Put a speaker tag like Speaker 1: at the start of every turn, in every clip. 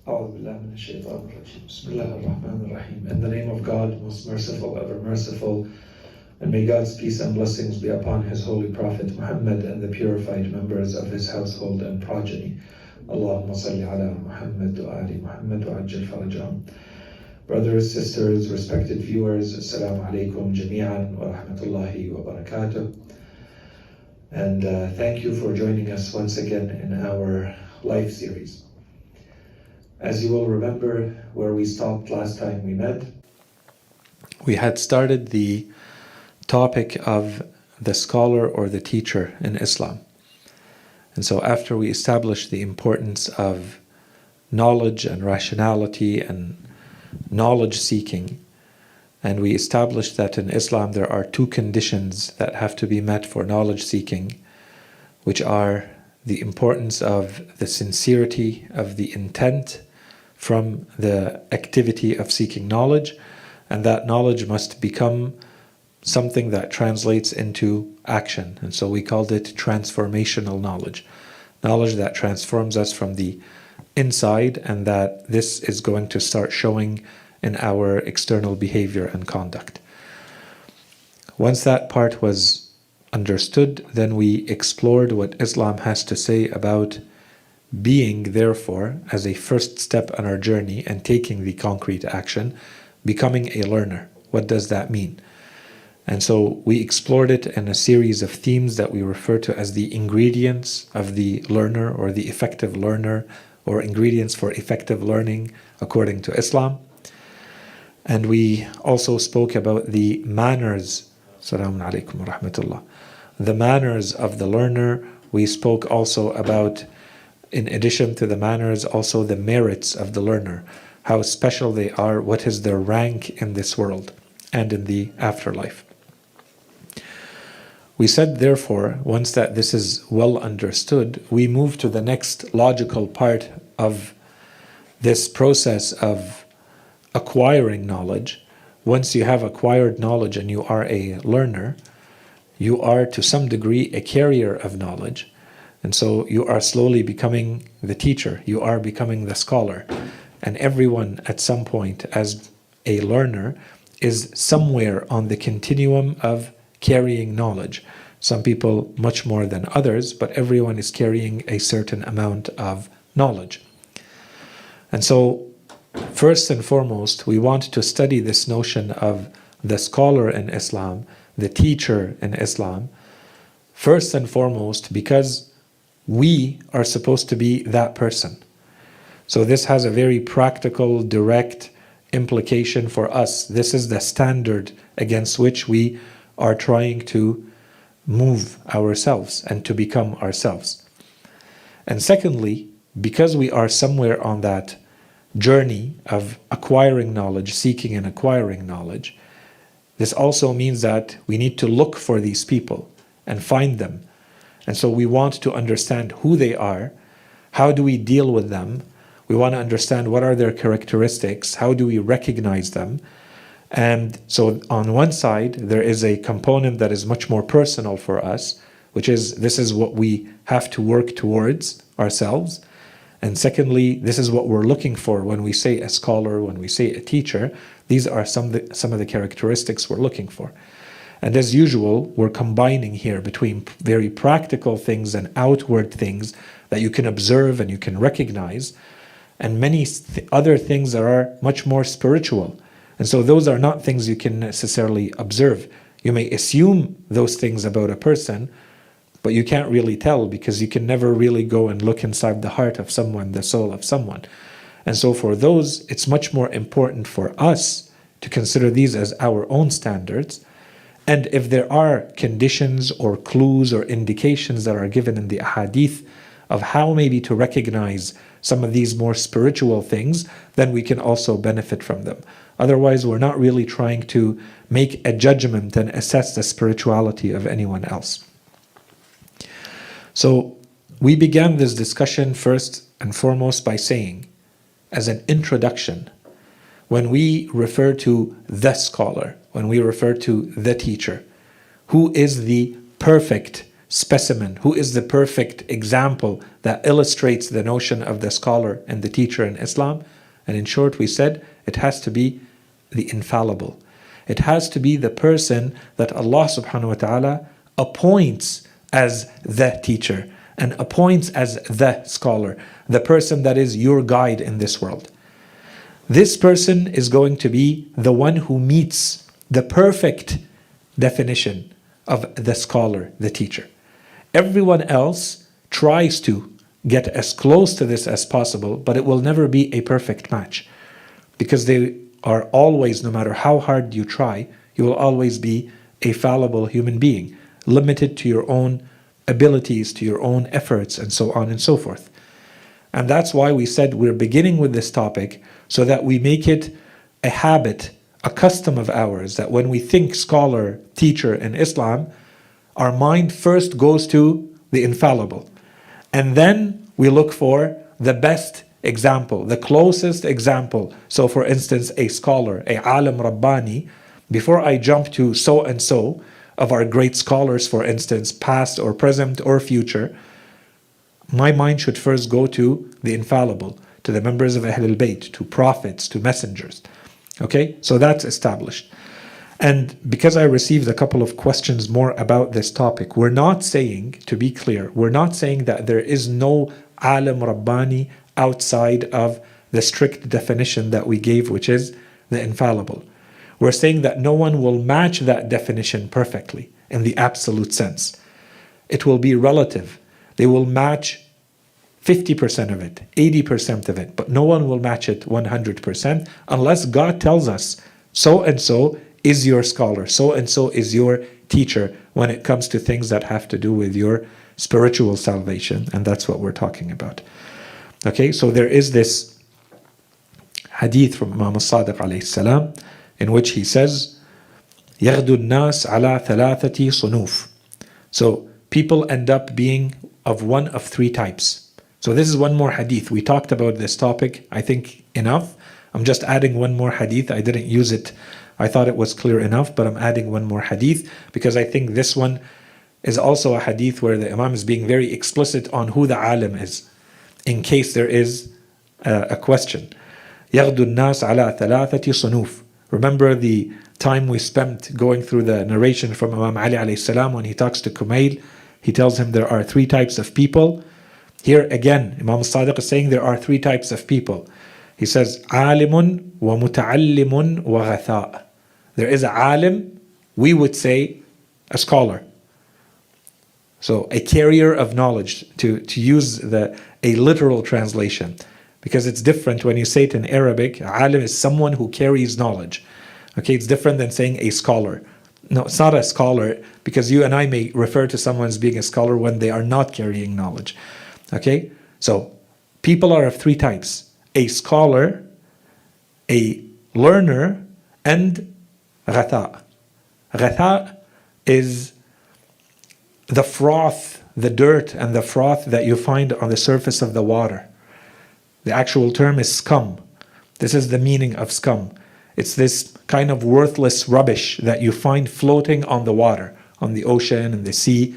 Speaker 1: In the name of God, most merciful, ever merciful, and may God's peace and blessings be upon His holy Prophet Muhammad and the purified members of his household and progeny. Allahumma salli ala Muhammad wa ali Muhammad wa ajjal farajahum. Brothers, sisters, respected viewers, Assalamu alaikum jami'an wa rahmatullahi wa barakatuh. And thank you for joining us once again in our life series. As you will remember where we stopped last time we met, we had started the topic of the scholar or the teacher in Islam. And so after we established the importance of knowledge and rationality and knowledge seeking, and we established that in Islam there are two conditions that have to be met for knowledge seeking, which are the importance of the sincerity of the intent from the activity of seeking knowledge, and that knowledge must become something that translates into action. And so we called it transformational knowledge. Knowledge that transforms us from the inside, and that this is going to start showing in our external behavior and conduct. Once that part was understood, then we explored what Islam has to say about being, therefore, as a first step on our journey and taking the concrete action, becoming a learner. What does that mean? And so we explored it in a series of themes that we refer to as the ingredients of the learner, or the effective learner, or ingredients for effective learning according to Islam. And we also spoke about the manners. Assalamu alaikum wa rahmatullah. The manners of the learner. We spoke also about, in addition to the manners, also the merits of the learner, how special they are, what is their rank in this world and in the afterlife. We said, therefore, once that this is well understood, we move to the next logical part of this process of acquiring knowledge. Once you have acquired knowledge and you are a learner, you are to some degree a carrier of knowledge. And so you are slowly becoming the teacher, you are becoming the scholar. And everyone at some point as a learner is somewhere on the continuum of carrying knowledge. Some people much more than others, but everyone is carrying a certain amount of knowledge. And so, first and foremost, we want to study this notion of the scholar in Islam, the teacher in Islam, first and foremost because we are supposed to be that person. So this has a very practical, direct implication for us. This is the standard against which we are trying to move ourselves and to become ourselves. And secondly, because we are somewhere on that journey of acquiring knowledge, seeking and acquiring knowledge, this also means that we need to look for these people and find them. And so we want to understand who they are, how do we deal with them, we want to understand what are their characteristics, how do we recognize them. And so on one side, there is a component that is much more personal for us, which is this is what we have to work towards ourselves. And secondly, this is what we're looking for when we say a scholar, when we say a teacher. These are some of the characteristics we're looking for. And as usual, we're combining here between very practical things and outward things that you can observe and you can recognize, and many other things that are much more spiritual. And so those are not things you can necessarily observe. You may assume those things about a person, but you can't really tell because you can never really go and look inside the heart of someone, the soul of someone. And so for those, it's much more important for us to consider these as our own standards. And if there are conditions or clues or indications that are given in the ahadith of how maybe to recognize some of these more spiritual things, then we can also benefit from them. Otherwise, we're not really trying to make a judgment and assess the spirituality of anyone else. So we began this discussion first and foremost by saying, as an introduction, when we refer to the scholar, when we refer to the teacher, who is the perfect specimen? Who is the perfect example that illustrates the notion of the scholar and the teacher in Islam? And in short, we said it has to be the infallible. It has to be the person that Allah subhanahu wa ta'ala appoints as the teacher and appoints as the scholar, the person that is your guide in this world. This person is going to be the one who meets the perfect definition of the scholar, the teacher. Everyone else tries to get as close to this as possible, but it will never be a perfect match, because they are always, no matter how hard you try, you will always be a fallible human being, limited to your own abilities, to your own efforts, and so on and so forth. And that's why we said we're beginning with this topic so that we make it a habit, a custom of ours, that when we think scholar, teacher in Islam, our mind first goes to the infallible. And then we look for the best example, the closest example. So for instance, a scholar, a alim rabbani, before I jump to so and so of our great scholars, for instance, past or present or future, my mind should first go to the infallible, to the members of Ahlul Bayt, to prophets, to messengers. Okay, so that's established. And because I received a couple of questions more about this topic, we're not saying, to be clear, we're not saying that there is no alim rabbani outside of the strict definition that we gave, which is the infallible. We're saying that no one will match that definition perfectly in the absolute sense. It will be relative. They will match 50% of it, 80% of it, but no one will match it 100% unless God tells us so and so is your scholar, so and so is your teacher when it comes to things that have to do with your spiritual salvation, and that's what we're talking about. Okay, so there is this hadith from Imam al-Sadiq alayhi salam in which he says, يَغْدُ النَّاسِ عَلَى ثَلَاثَةِ صُنُوفٍ. So people end up being of one of three types. So this is one more hadith. We talked about this topic, I think, enough. I'm just adding one more hadith. I didn't use it. I thought it was clear enough, but I'm adding one more hadith because I think this one is also a hadith where the Imam is being very explicit on who the alim is, in case there is a question. يَغْدُ النَّاسِ عَلَى ثَلَاثَةِ صُنُوفٍ. Remember the time we spent going through the narration from Imam Ali alayhi salam when he talks to Kumail. He tells him there are three types of people. Here again, Imam al-Sadiq is saying there are three types of people. He says, عَالِمٌ وَمُتَعَلِّمٌ وَغَثَاءٌ. There is a alim, we would say a scholar. So a carrier of knowledge, to use a literal translation. Because it's different when you say it in Arabic, alim is someone who carries knowledge. Okay, it's different than saying a scholar. No, it's not a scholar, because you and I may refer to someone as being a scholar when they are not carrying knowledge. Okay, so people are of three types: a scholar, a learner, and ghatha. Ghatha is the froth, the dirt and the froth that you find on the surface of the water. The actual term is scum. This is the meaning of scum. It's this kind of worthless rubbish that you find floating on the water, on the ocean and the sea.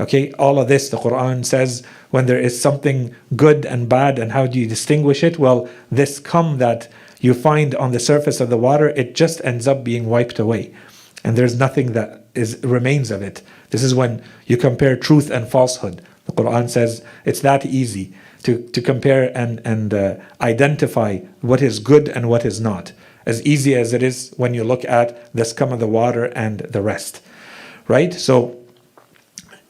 Speaker 1: Okay, all of this, the Qur'an says, when there is something good and bad, and how do you distinguish it? Well, this scum that you find on the surface of the water, it just ends up being wiped away. And there's nothing that remains of it. This is when you compare truth and falsehood. The Qur'an says it's that easy to compare and identify what is good and what is not. As easy as it is when you look at the scum of the water and the rest. Right? So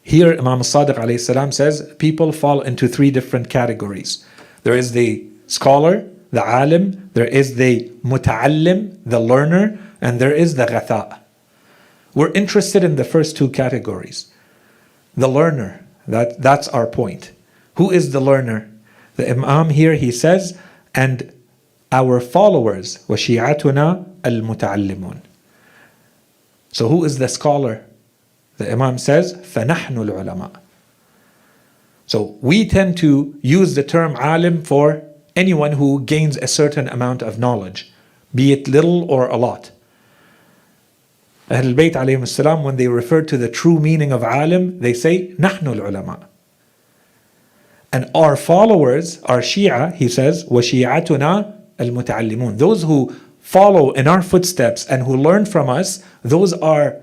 Speaker 1: here Imam al-Sadiq alayhi salam says people fall into three different categories. There is the scholar, the alim, there is the muta'allim, the learner, and there is the ghatha. We're interested in the first two categories. The learner, that's our point. Who is the learner? The Imam here, he says, and our followers, وَشِيعَتُنَا الْمُتَعَلِّمُونَ. So who is the scholar? The Imam says, فَنَحْنُ الْعُلَمَاء. So we tend to use the term alim for anyone who gains a certain amount of knowledge, be it little or a lot. Ahlul Bayt alayhim salam, when they refer to the true meaning of alim, they say, نحن العلماء. And our followers, our Shia, he says, وَشِيعَتُنَا الْمُتَعَلِّمُونَ. Those who follow in our footsteps and who learn from us, those are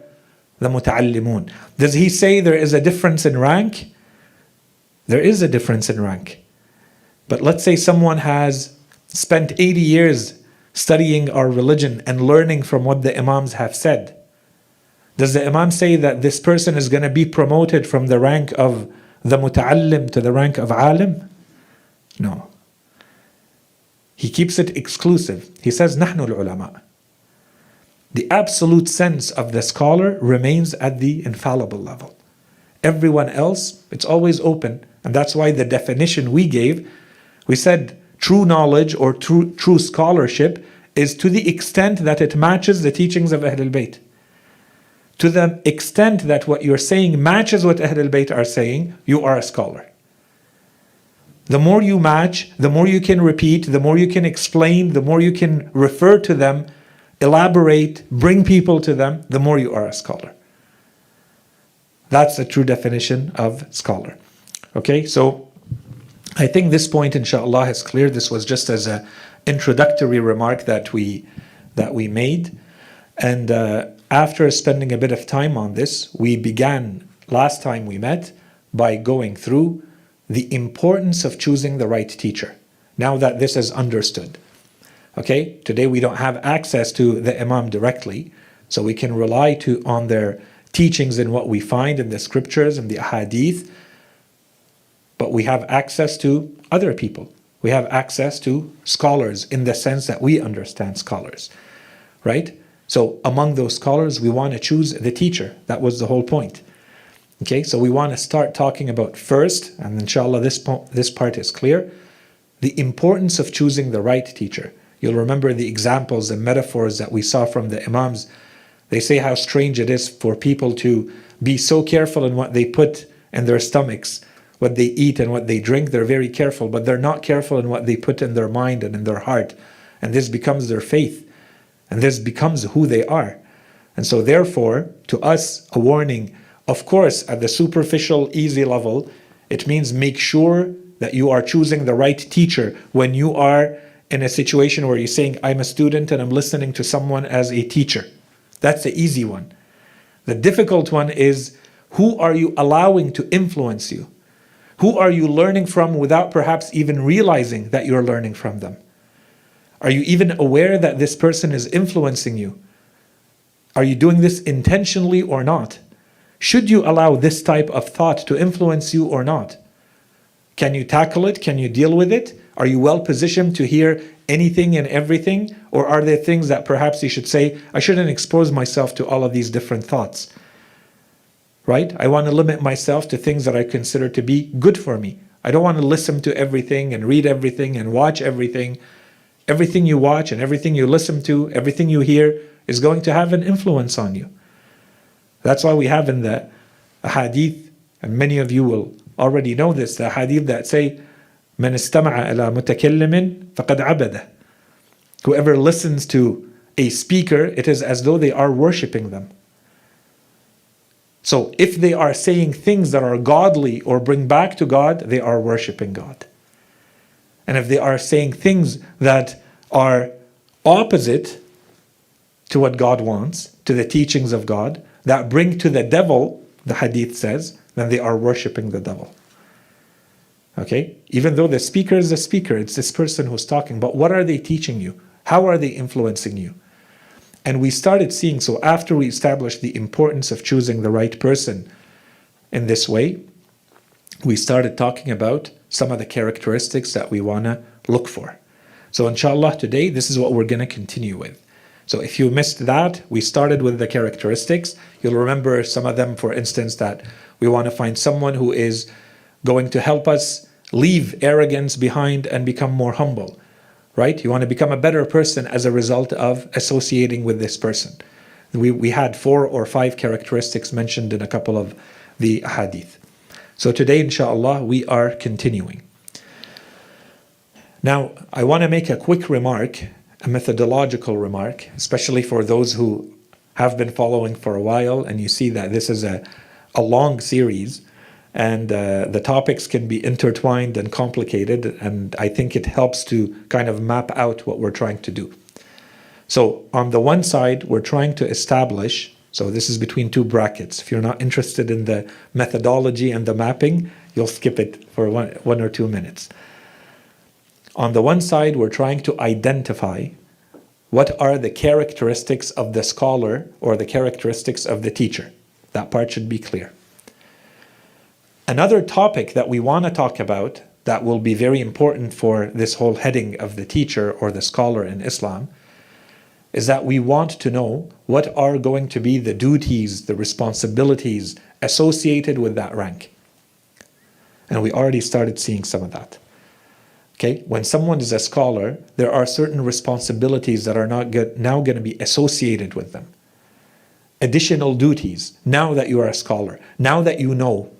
Speaker 1: the muta'allimun. Does he say there is a difference in rank? There is a difference in rank. But let's say someone has spent 80 years studying our religion and learning from what the Imams have said. Does the Imam say that this person is going to be promoted from the rank of the muta'allim to the rank of alim? No. He keeps it exclusive. He says, نحن العلماء. The absolute sense of the scholar remains at the infallible level. Everyone else, it's always open. And that's why the definition we gave, we said true knowledge or true scholarship is to the extent that it matches the teachings of Ahlul Bayt. To the extent that what you're saying matches what Ahlul Bayt are saying, you are a scholar. The more you match, the more you can repeat, the more you can explain, the more you can refer to them, elaborate, bring people to them, the more you are a scholar. That's the true definition of scholar. Okay, so I think this point, inshallah, is clear. This was just as an introductory remark that we made. And after spending a bit of time on this, we began, last time we met, by going through the importance of choosing the right teacher. Now that this is understood. Okay, today we don't have access to the Imam directly, so we can rely on their teachings and what we find in the scriptures and the hadith, but we have access to other people. We have access to scholars in the sense that we understand scholars, right? So among those scholars, we want to choose the teacher. That was the whole point. Okay, so we want to start talking about first, and inshallah this part is clear, the importance of choosing the right teacher. You'll remember the examples and metaphors that we saw from the Imams. They say how strange it is for people to be so careful in what they put in their stomachs, what they eat and what they drink. They're very careful, but they're not careful in what they put in their mind and in their heart. And this becomes their faith. And this becomes who they are. And so therefore, to us, a warning, of course, at the superficial, easy level, it means make sure that you are choosing the right teacher when you are in a situation where you're saying, I'm a student and I'm listening to someone as a teacher. That's the easy one. The difficult one is, who are you allowing to influence you? Who are you learning from without perhaps even realizing that you're learning from them? Are you even aware that this person is influencing you? Are you doing this intentionally or not? Should you allow this type of thought to influence you or not? Can you tackle it? Can you deal with it? Are you well positioned to hear anything and everything? Or are there things that perhaps you should say, I shouldn't expose myself to all of these different thoughts? Right? I want to limit myself to things that I consider to be good for me. I don't want to listen to everything and read everything and watch everything. Everything you watch and everything you listen to, everything you hear is going to have an influence on you. That's why we have in the hadith, and many of you will already know this, the hadith that say, مَنِ اسْتَمَعَ إِلَى مُتَكَلِّمٍ فَقَدْ عَبَدَهُ. Whoever listens to a speaker, it is as though they are worshipping them. So if they are saying things that are godly or bring back to God, they are worshipping God. And if they are saying things that are opposite to what God wants, to the teachings of God, that bring to the devil, the hadith says, then they are worshipping the devil. Okay? Even though the speaker is the speaker, it's this person who's talking, but what are they teaching you? How are they influencing you? And we started seeing, so after we established the importance of choosing the right person in this way, we started talking about some of the characteristics that we want to look for. So inshallah today, this is what we're going to continue with. So if you missed that, we started with the characteristics. You'll remember some of them, for instance, that we want to find someone who is going to help us leave arrogance behind and become more humble, right? You want to become a better person as a result of associating with this person. We had 4 or 5 characteristics mentioned in a couple of the hadith. So today, inshallah, we are continuing. Now, I want to make a quick remark, a methodological remark, especially for those who have been following for a while, and you see that this is a long series, and the topics can be intertwined and complicated, and I think it helps to kind of map out what we're trying to do. So on the one side, we're trying to establish, so this is between two brackets. If you're not interested in the methodology and the mapping, you'll skip it for one or 2 minutes. On the one side, we're trying to identify what are the characteristics of the scholar or the characteristics of the teacher. That part should be clear. Another topic that we want to talk about that will be very important for this whole heading of the teacher or the scholar in Islam is that we want to know what are going to be the duties, the responsibilities associated with that rank. And we already started seeing some of that. Okay, when someone is a scholar, there are certain responsibilities that are now going to be associated with them. Additional duties, now that you are a scholar, now that you know,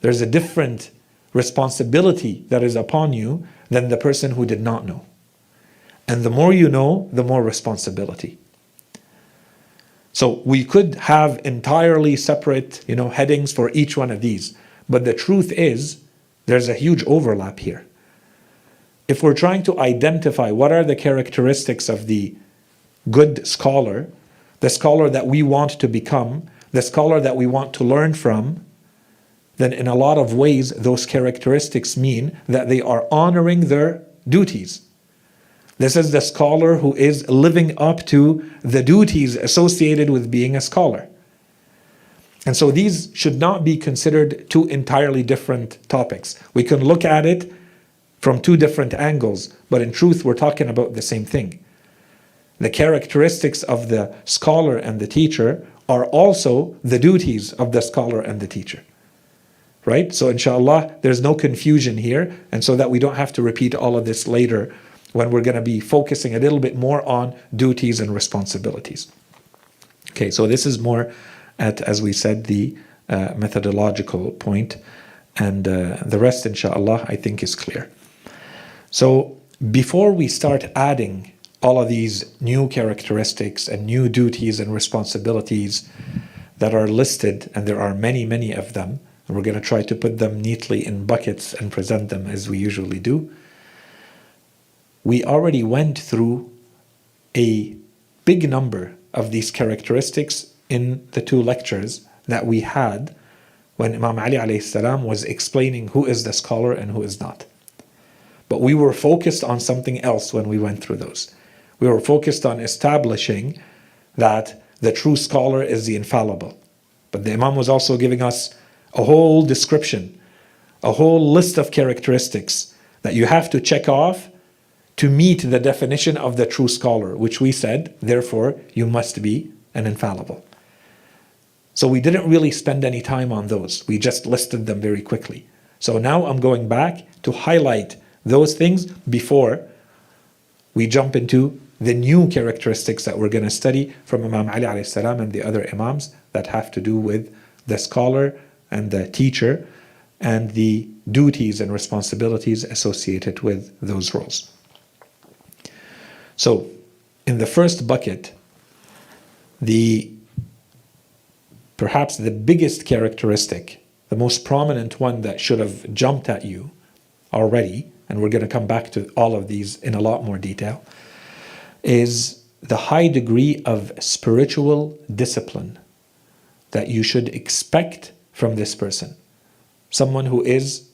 Speaker 1: there's a different responsibility that is upon you than the person who did not know. And the more you know, the more responsibility. So we could have entirely separate, headings for each one of these. But the truth is, there's a huge overlap here. If we're trying to identify what are the characteristics of the good scholar, the scholar that we want to become, the scholar that we want to learn from, then in a lot of ways, those characteristics mean that they are honoring their duties. This is the scholar who is living up to the duties associated with being a scholar. And so these should not be considered two entirely different topics. We can look at it from two different angles, but in truth, we're talking about the same thing. The characteristics of the scholar and the teacher are also the duties of the scholar and the teacher. Right? So inshallah, there's no confusion here, and so that we don't have to repeat all of this later when we're going to be focusing a little bit more on duties and responsibilities. Okay, so this is more at, as we said, the methodological point, and the rest, inshallah, I think is clear. So before we start adding all of these new characteristics and new duties and responsibilities that are listed, and there are many, many of them, and we're going to try to put them neatly in buckets and present them as we usually do. We already went through a big number of these characteristics in the 2 lectures that we had when Imam Ali alayhi salam was explaining who is the scholar and who is not. But we were focused on something else when we went through those. We were focused on establishing that the true scholar is the infallible. But the Imam was also giving us a whole description, a whole list of characteristics that you have to check off to meet the definition of the true scholar, which we said, therefore, you must be an infallible. So we didn't really spend any time on those. We just listed them very quickly. So now I'm going back to highlight those things before we jump into the new characteristics that we're going to study from Imam Ali alayhi salam and the other Imams that have to do with the scholar and the teacher and the duties and responsibilities associated with those roles. So, in the first bucket, perhaps the biggest characteristic, the most prominent one that should have jumped at you already, and we're going to come back to all of these in a lot more detail, is the high degree of spiritual discipline that you should expect from this person. Someone who is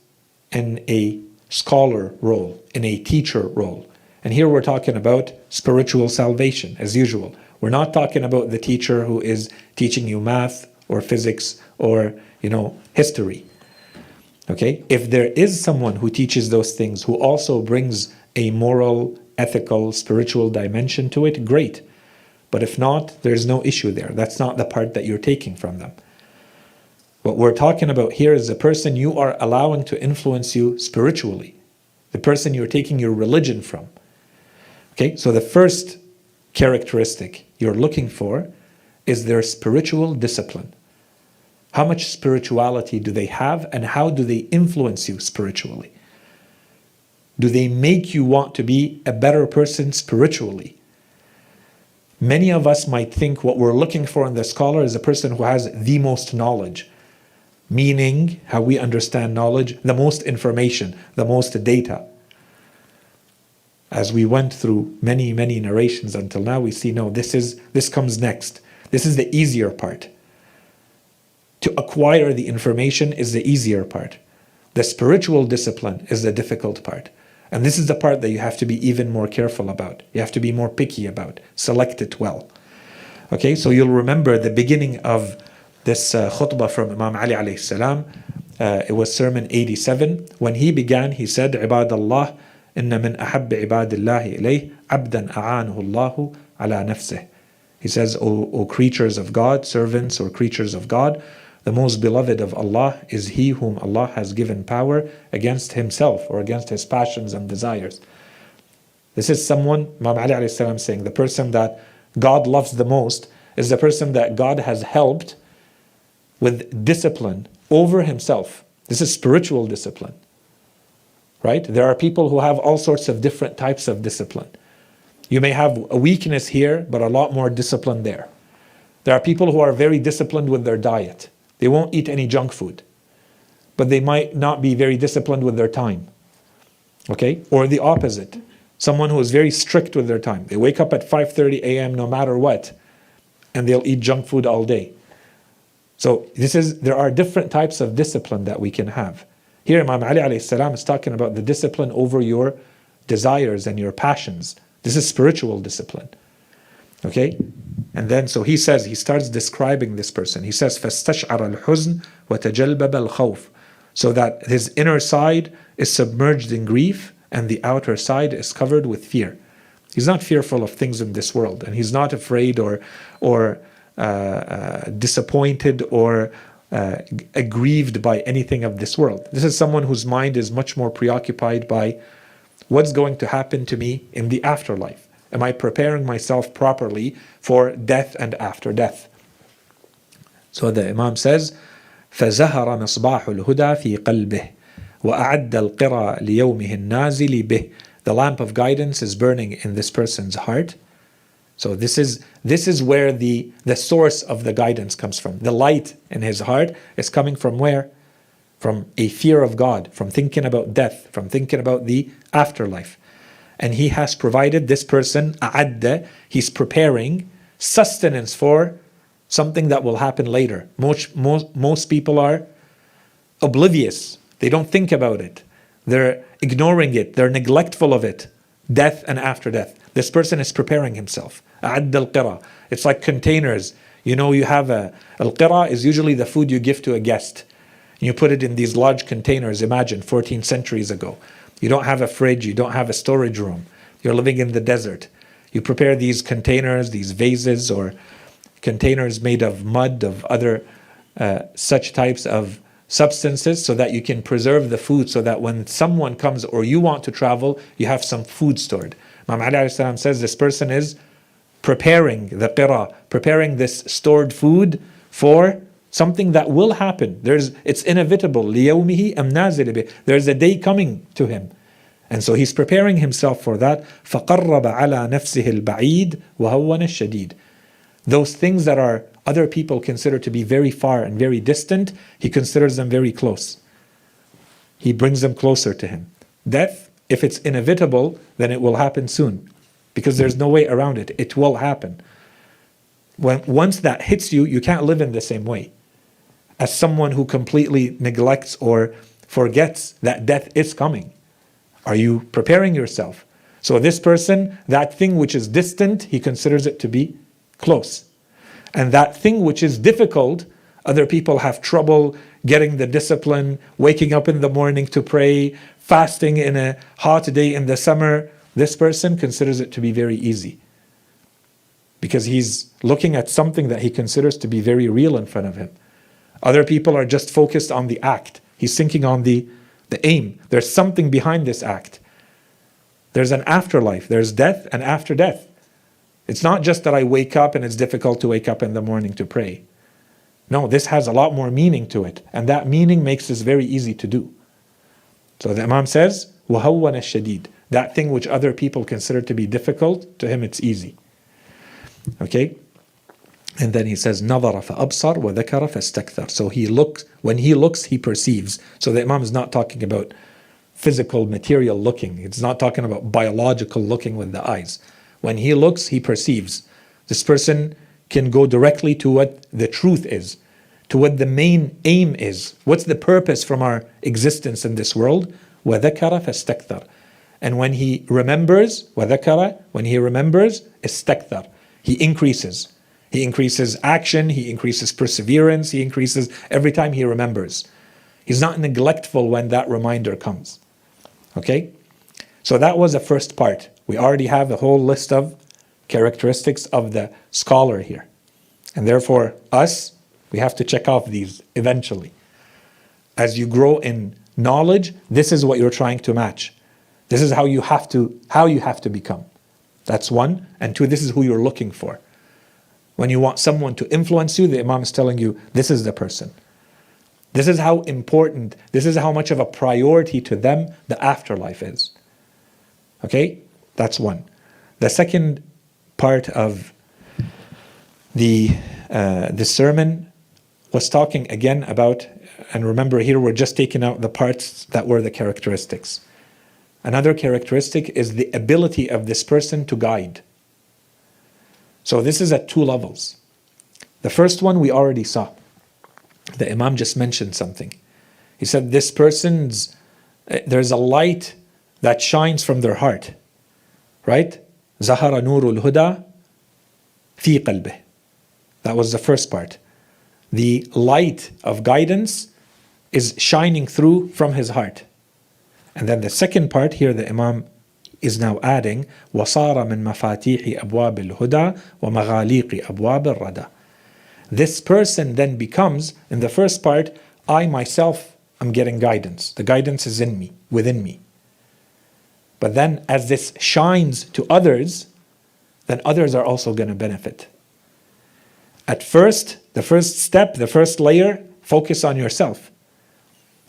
Speaker 1: in a scholar role, in a teacher role. And here we're talking about spiritual salvation, as usual. We're not talking about the teacher who is teaching you math or physics or, history. Okay? If there is someone who teaches those things, who also brings a moral, ethical, spiritual dimension to it, great. But if not, there's no issue there. That's not the part that you're taking from them. What we're talking about here is the person you are allowing to influence you spiritually. The person you're taking your religion from. Okay, so the first characteristic you're looking for is their spiritual discipline. How much spirituality do they have, and how do they influence you spiritually? Do they make you want to be a better person spiritually? Many of us might think what we're looking for in the scholar is a person who has the most knowledge, meaning how we understand knowledge, the most information, the most data. As we went through many, many narrations until now, we see, no, this comes next. This is the easier part. To acquire the information is the easier part. The spiritual discipline is the difficult part. And this is the part that you have to be even more careful about. You have to be more picky about. Select it well. Okay, so you'll remember the beginning of this khutbah from Imam Ali alayhi salam. It was sermon 87. When he began, he said, عباد الله إن من أحب عباد الله إليه عبدا أعانه الله على نفسه. He says, O creatures of God, servants or creatures of God, the most beloved of Allah is he whom Allah has given power against himself or against his passions and desires. This is someone, Imam Ali alayhi salam saying, the person that God loves the most is the person that God has helped with discipline over himself. This is spiritual discipline. Right? There are people who have all sorts of different types of discipline. You may have a weakness here, but a lot more discipline there. There are people who are very disciplined with their diet. They won't eat any junk food. But they might not be very disciplined with their time. Okay? Or the opposite. Someone who is very strict with their time. They wake up at 5:30 a.m. no matter what, and they'll eat junk food all day. So there are different types of discipline that we can have. Here Imam Ali alayhi salam is talking about the discipline over your desires and your passions. This is spiritual discipline. Okay? And then so he starts describing this person. He says, فَاسْتَشْعَرَ الْحُزْنِ وَتَجَلْبَبَ الْخَوْفِ. So that his inner side is submerged in grief and the outer side is covered with fear. He's not fearful of things in this world, and he's not afraid or disappointed or aggrieved by anything of this world. This is someone whose mind is much more preoccupied by what's going to happen to me in the afterlife. Am I preparing myself properly for death and after death? So the Imam says, فَزَهَرَ مِصْبَاحُ الْهُدَى فِي قَلْبِهِ وَأَعَدَّ الْقِرَى لِيَوْمِهِ النَّازِلِ بِهِ. The lamp of guidance is burning in this person's heart. So this is where the source of the guidance comes from. The light in his heart is coming from where? From a fear of God, from thinking about death, from thinking about the afterlife. And he has provided this person, a'adda, he's preparing sustenance for something that will happen later. Most people are oblivious. They don't think about it. They're ignoring it. They're neglectful of it. Death and after death. This person is preparing himself. A'adda al-qira. It's like containers. You know, you have al-qira is usually the food you give to a guest. You put it in these large containers, imagine, 14 centuries ago. You don't have a fridge, you don't have a storage room. You're living in the desert. You prepare these containers, these vases, or containers made of mud, of other such types of substances, so that you can preserve the food, so that when someone comes or you want to travel, you have some food stored. Imam Ali alayhi salam says this person is preparing the qira, preparing this stored food for something that will happen. It's inevitable. لِيَوْمِهِ أَمْ نَازِلِ بِهِ. There's a day coming to him. And so he's preparing himself for that. فَقَرَّبَ عَلَى نَفْسِهِ الْبَعِيدِ وَهَوَّنَ الشَّدِيدِ. Those things that are other people consider to be very far and very distant, he considers them very close. He brings them closer to him. Death, if it's inevitable, then it will happen soon. Because there's no way around it. It will happen. Once that hits you, you can't live in the same way as someone who completely neglects or forgets that death is coming. Are you preparing yourself? So this person, that thing which is distant, he considers it to be close. And that thing which is difficult, other people have trouble getting the discipline, waking up in the morning to pray, fasting in a hot day in the summer. This person considers it to be very easy. Because he's looking at something that he considers to be very real in front of him. Other people are just focused on the act. He's thinking on the aim. There's something behind this act. There's an afterlife. There's death and after death. It's not just that I wake up and it's difficult to wake up in the morning to pray. No, this has a lot more meaning to it. And that meaning makes this very easy to do. So the Imam says, وَهَوَّنَ الشَّدِيدِ. That thing which other people consider to be difficult, to him it's easy. Okay? And then he says, نظر فأبصر وذكر فاستكثر. So when he looks, he perceives. So the Imam is not talking about physical, material looking. It's not talking about biological looking with the eyes. When he looks, he perceives. This person can go directly to what the truth is, to what the main aim is. What's the purpose from our existence in this world? وَذَكَرَ فَاسْتَكْثَرَ. And when he remembers, وَذَكَرَ, when he remembers, اسْتَكْثَرَ. He increases. He increases action, he increases perseverance, he increases every time he remembers. He's not neglectful when that reminder comes. Okay? So that was the first part. We already have a whole list of characteristics of the scholar here. And therefore, we have to check off these eventually. As you grow in knowledge, this is what you're trying to match. This is how you have to become. That's one. And two, this is who you're looking for. When you want someone to influence you, the Imam is telling you, this is the person. This is how important, this is how much of a priority to them the afterlife is. Okay? That's one. The second part of the sermon was talking again about, and remember here we're just taking out the parts that were the characteristics. Another characteristic is the ability of this person to guide. So this is at two levels. The first one we already saw. The Imam just mentioned something. He said this person's, there's a light that shines from their heart. Right? ظهر نور الهدى في قلبه. That was the first part. The light of guidance is shining through from his heart. And then the second part here, the Imam is now adding وصار من مفاتيح أبواب الهدى ومغاليق أبواب الردى. This person then becomes, in the first part, I myself am getting guidance. The guidance is in me, within me. But then as this shines to others, then others are also going to benefit. At first, the first step, the first layer, focus on yourself.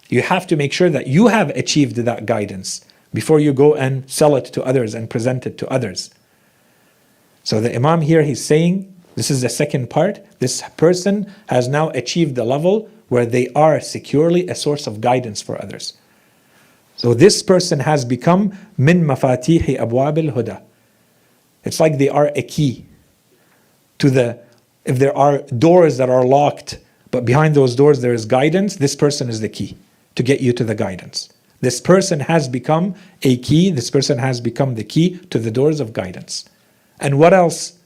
Speaker 1: You have to make sure that you have achieved that guidance before you go and sell it to others and present it to others. So the Imam here, he's saying, this is the second part, this person has now achieved the level where they are securely a source of guidance for others. So this person has become min mafatihi abwab al-huda. It's like they are a key to if there are doors that are locked, but behind those doors there is guidance, this person is the key to get you to the guidance. This person has become a key, this person has become the key to the doors of guidance. And what else?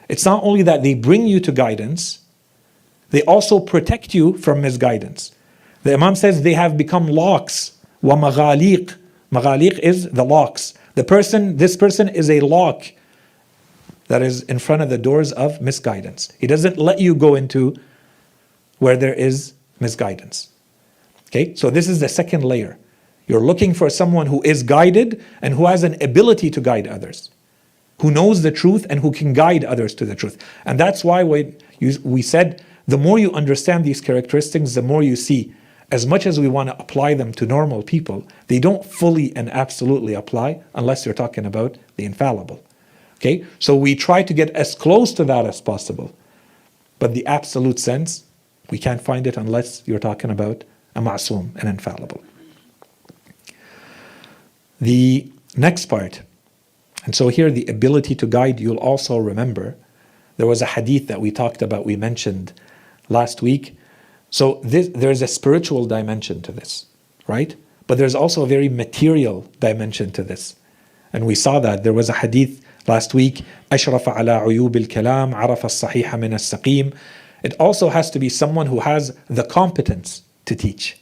Speaker 1: It's not only that they bring you to guidance, they also protect you from misguidance. The Imam says they have become locks. وَمَغَالِيق. Maghaliq is the locks. This person is a lock that is in front of the doors of misguidance. He doesn't let you go into where there is misguidance. Okay, so this is the second layer. You're looking for someone who is guided and who has an ability to guide others, who knows the truth and who can guide others to the truth. And that's why we said the more you understand these characteristics, the more you see, as much as we want to apply them to normal people, they don't fully and absolutely apply unless you're talking about the infallible. Okay, so we try to get as close to that as possible. But the absolute sense, we can't find it unless you're talking about a ma'soom, an infallible. The next part, and so here the ability to guide, you'll also remember, there was a hadith that we talked about, we mentioned last week. So there's a spiritual dimension to this, right? But there's also a very material dimension to this. And we saw that there was a hadith last week, أشرف على عيوب الكلام عرف الصحيح من السقيم. It also has to be someone who has the competence to teach.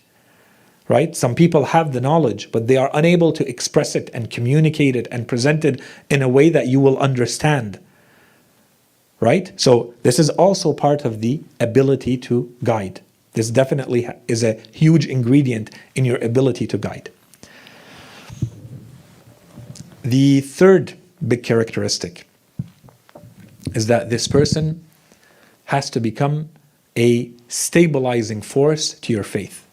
Speaker 1: Right? Some people have the knowledge, but they are unable to express it and communicate it and present it in a way that you will understand. Right? So this is also part of the ability to guide. This definitely is a huge ingredient in your ability to guide. The third big characteristic is that this person has to become a stabilizing force to your faith,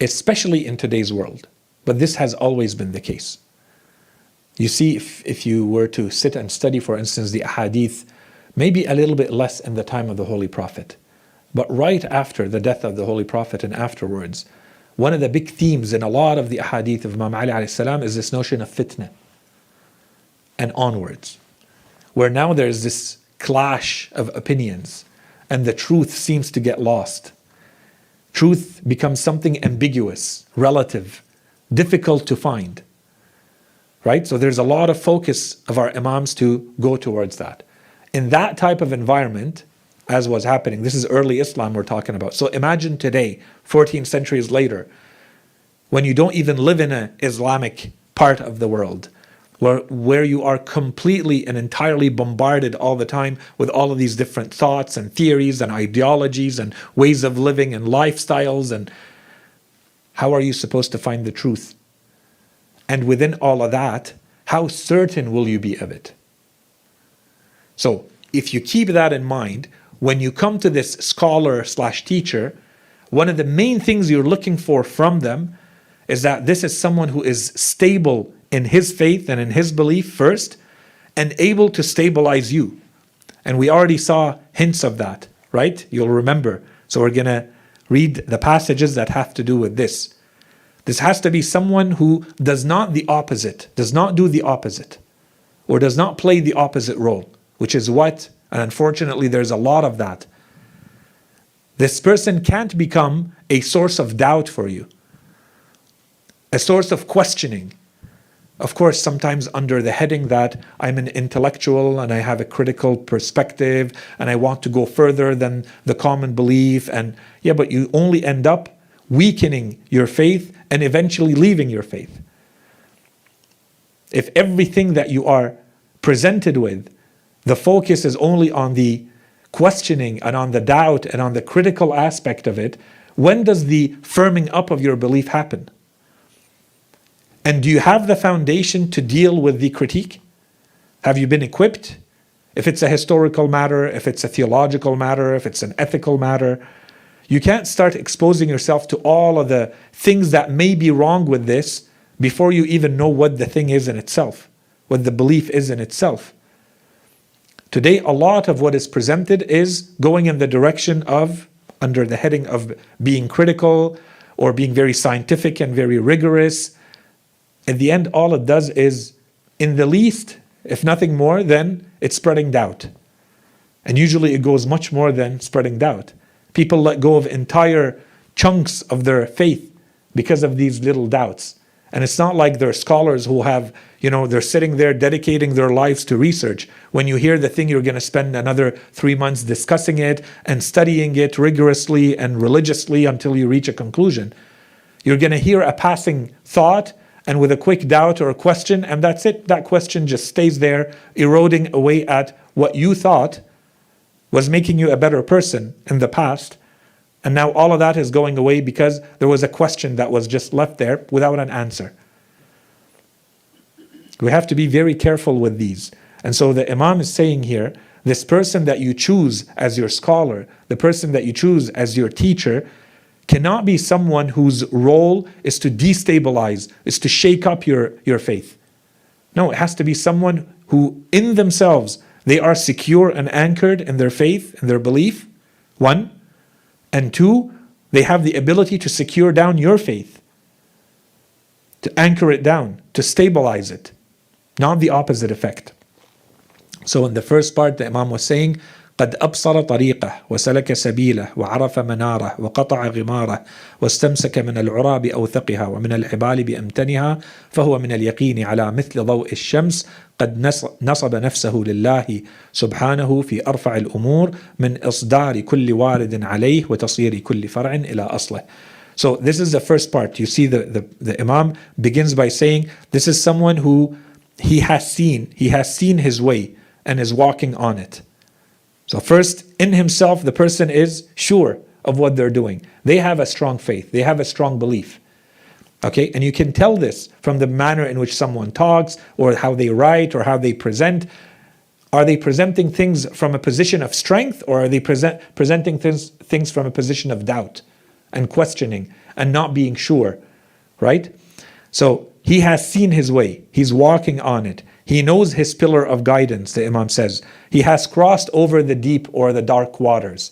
Speaker 1: especially in today's world. But this has always been the case. You see, if you were to sit and study, for instance, the ahadith, maybe a little bit less in the time of the Holy Prophet, but right after the death of the Holy Prophet and afterwards, one of the big themes in a lot of the ahadith of Imam Ali alayhi salam is this notion of fitna and onwards, where now there's this clash of opinions and the truth seems to get lost. Truth becomes something ambiguous, relative, difficult to find. Right? So there's a lot of focus of our imams to go towards that. In that type of environment, as was happening, this is early Islam we're talking about. So imagine today, 14 centuries later, when you don't even live in an Islamic part of the world, where you are completely and entirely bombarded all the time with all of these different thoughts and theories and ideologies and ways of living and lifestyles, and how are you supposed to find the truth? And within all of that, how certain will you be of it? So if you keep that in mind, when you come to this scholar/teacher, one of the main things you're looking for from them is that this is someone who is stable in his faith and in his belief first, and able to stabilize you. And we already saw hints of that, right? You'll remember. So we're going to read the passages that have to do with this. This has to be someone who does not do the opposite, or does not play the opposite role, which is what, and unfortunately there's a lot of that. This person can't become a source of doubt for you, a source of questioning. Of course, sometimes under the heading that I'm an intellectual and I have a critical perspective and I want to go further than the common belief, and yeah, but you only end up weakening your faith and eventually leaving your faith. If everything that you are presented with, the focus is only on the questioning and on the doubt and on the critical aspect of it, when does the firming up of your belief happen? And do you have the foundation to deal with the critique? Have you been equipped? If it's a historical matter, if it's a theological matter, if it's an ethical matter, you can't start exposing yourself to all of the things that may be wrong with this before you even know what the thing is in itself, what the belief is in itself. Today, a lot of what is presented is going in the direction of, under the heading of being critical or being very scientific and very rigorous. At the end, all it does is, in the least, if nothing more, then it's spreading doubt. And usually it goes much more than spreading doubt. People let go of entire chunks of their faith because of these little doubts. And it's not like they're scholars who have, they're sitting there dedicating their lives to research. When you hear the thing, you're going to spend another 3 months discussing it and studying it rigorously and religiously until you reach a conclusion. You're going to hear a passing thought and with a quick doubt or a question, and that's it. That question just stays there, eroding away at what you thought was making you a better person in the past. And now all of that is going away because there was a question that was just left there without an answer. We have to be very careful with these. And so the Imam is saying here, this person that you choose as your scholar, the person that you choose as your teacher, cannot be someone whose role is to destabilize, is to shake up your faith. No, it has to be someone who in themselves, they are secure and anchored in their faith and their belief, one. And two, they have the ability to secure down your faith, to anchor it down, to stabilize it, not the opposite effect. So in the first part, the Imam was saying, قد أبصر طريقه وسلك سبيله وعرف مناره وقطع غماره واستمسك من العرى بأوثقها ومن الحبال بأمتنها فهو من اليقين على مثل ضوء الشمس قد نصب نفسه لله سبحانه في أرفع الأمور من إصدار كل وارد عليه وتصير كل فرع إلى أصله. So this is the first part. You see the Imam begins by saying this is someone who he has seen his way and is walking on it. So first, in himself, the person is sure of what they're doing. They have a strong faith. They have a strong belief. Okay, and you can tell this from the manner in which someone talks or how they write or how they present. Are they presenting things from a position of strength, or are they presenting things from a position of doubt and questioning and not being sure, right? So He has seen his way. He's walking on it. He knows his pillar of guidance, the Imam says. He has crossed over the deep or the dark waters.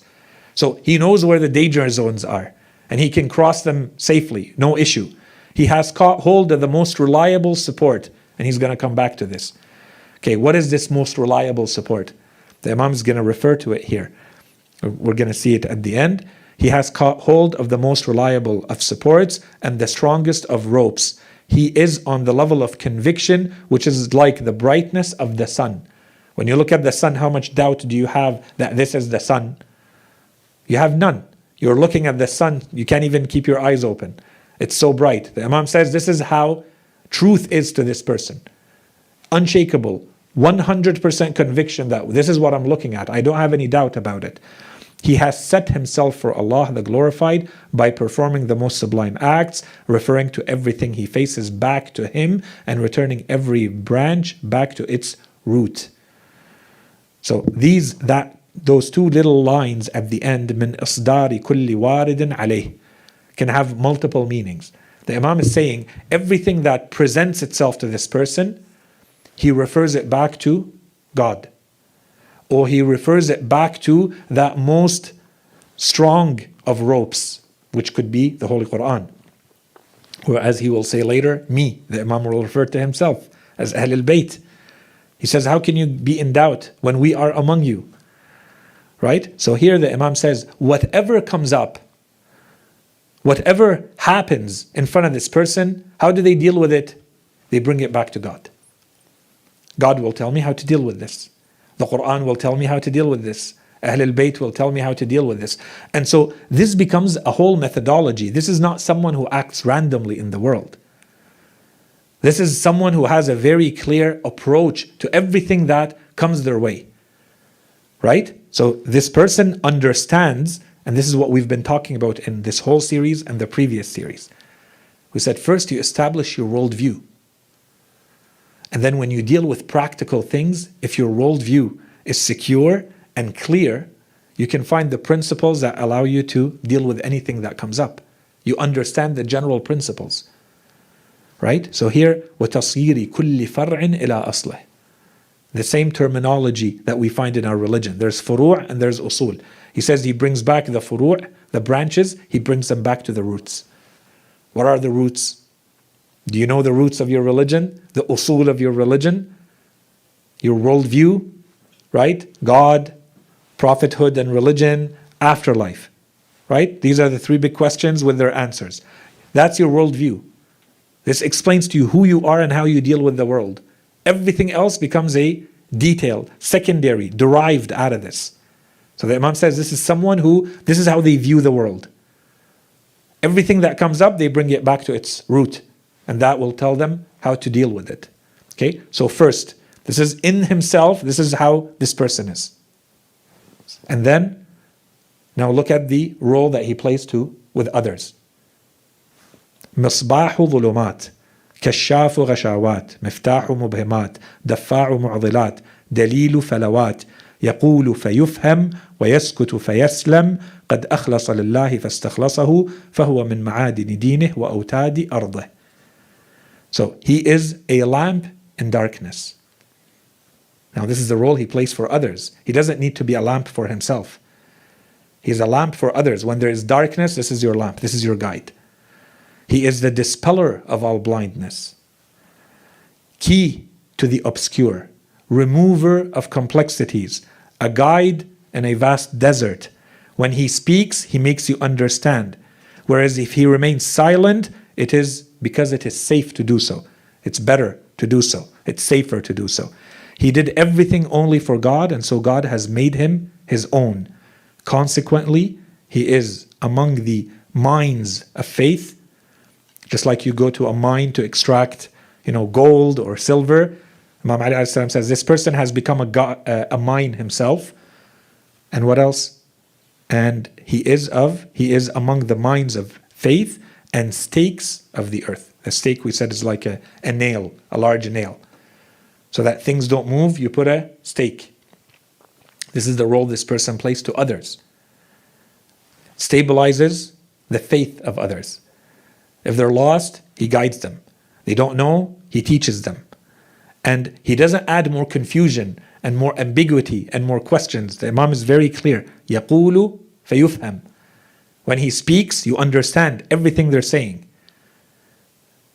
Speaker 1: So he knows where the danger zones are, and he can cross them safely, no issue. He has caught hold of the most reliable support, and he's going to come back to this. Okay, what is this most reliable support? The Imam is going to refer to it here. We're going to see it at the end. He has caught hold of the most reliable of supports and the strongest of ropes. He is on the level of conviction, which is like the brightness of the sun. When you look at the sun, how much doubt do you have that this is the sun? You have none. You're looking at the sun, you can't even keep your eyes open. It's so bright. The Imam says this is how truth is to this person. Unshakable, 100% conviction that this is what I'm looking at. I don't have any doubt about it. He has set himself for Allah the glorified by performing the most sublime acts, referring to everything he faces back to him and returning every branch back to its root. So those two little lines at the end, min isdari kulli waridin alayh, can have multiple meanings. The Imam is saying everything that presents itself to this person, he refers it back to God. Or he refers it back to that most strong of ropes, which could be the Holy Qur'an. Or as he will say later, me, the Imam will refer to himself as Ahl al-Bayt. He says, how can you be in doubt when we are among you? Right? So here the Imam says, whatever comes up, whatever happens in front of this person, how do they deal with it? They bring it back to God. God will tell me how to deal with this. The Qur'an will tell me how to deal with this. Ahl al-Bayt will tell me how to deal with this. And so this becomes a whole methodology. This is not someone who acts randomly in the world. This is someone who has a very clear approach to everything that comes their way. Right? So this person understands, and this is what we've been talking about in this whole series and the previous series. We said first you establish your worldview. And then when you deal with practical things, if your worldview is secure and clear, you can find the principles that allow you to deal with anything that comes up. You understand the general principles. Right? So here, وَتَصْيِيرِ كُلِّ فَرْعٍ إِلَىٰ أَصْلِهِ. The same terminology that we find in our religion. There's furu' and there's usul. He says he brings back the furu', the branches, he brings them back to the roots. What are the roots? Do you know the roots of your religion? The usul of your religion? Your worldview? Right? God, prophethood and religion, afterlife. Right? These are the three big questions with their answers. That's your worldview. This explains to you who you are and how you deal with the world. Everything else becomes a detail, secondary, derived out of this. So the Imam says this is someone who, this is how they view the world. Everything that comes up, they bring it back to its root. And that will tell them how to deal with it. Okay, so first, this is in himself, this is how this person is. And then, now look at the role that he plays with others. مصباح ظلمات كشاف غشاوات مفتاح مبهمات دفاع معضلات دليل فلوات يقول فيفهم ويسكت فيسلم قد أخلص لله فاستخلصه فهو من معادن دينه وأوتاد أرضه. So he is a lamp in darkness. Now this is the role he plays for others. He doesn't need to be a lamp for himself. He's a lamp for others. When there is darkness, this is your lamp, this is your guide. He is the dispeller of all blindness, key to the obscure, remover of complexities, a guide in a vast desert. When he speaks, he makes you understand. Whereas if he remains silent, it is because it is safe to do so. It's better to do so. It's safer to do so. He did everything only for God, and so God has made him his own. Consequently, he is among the mines of faith. Just like you go to a mine to extract, gold or silver. Imam Ali says this person has become a mine himself. And what else? And he is among the mines of faith and stakes of the earth. A stake, we said, is like a nail, a large nail. So that things don't move, you put a stake. This is the role this person plays to others. Stabilizes the faith of others. If they're lost, he guides them. They don't know, he teaches them. And he doesn't add more confusion and more ambiguity and more questions. The Imam is very clear. يَقُولُ فَيُفْهَمْ. When he speaks, you understand everything they're saying.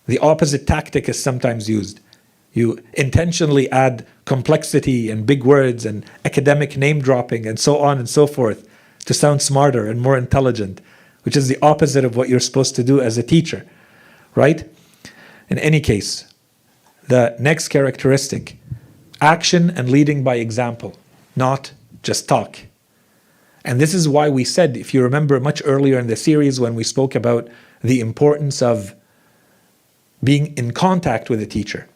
Speaker 1: The opposite tactic is sometimes used. You intentionally add complexity and big words and academic name dropping and so on and so forth to sound smarter and more intelligent, which is the opposite of what you're supposed to do as a teacher, right? In any case, the next characteristic, action and leading by example, not just talk. And this is why we said, if you remember much earlier in the series when we spoke about the importance of being in contact with a teacher,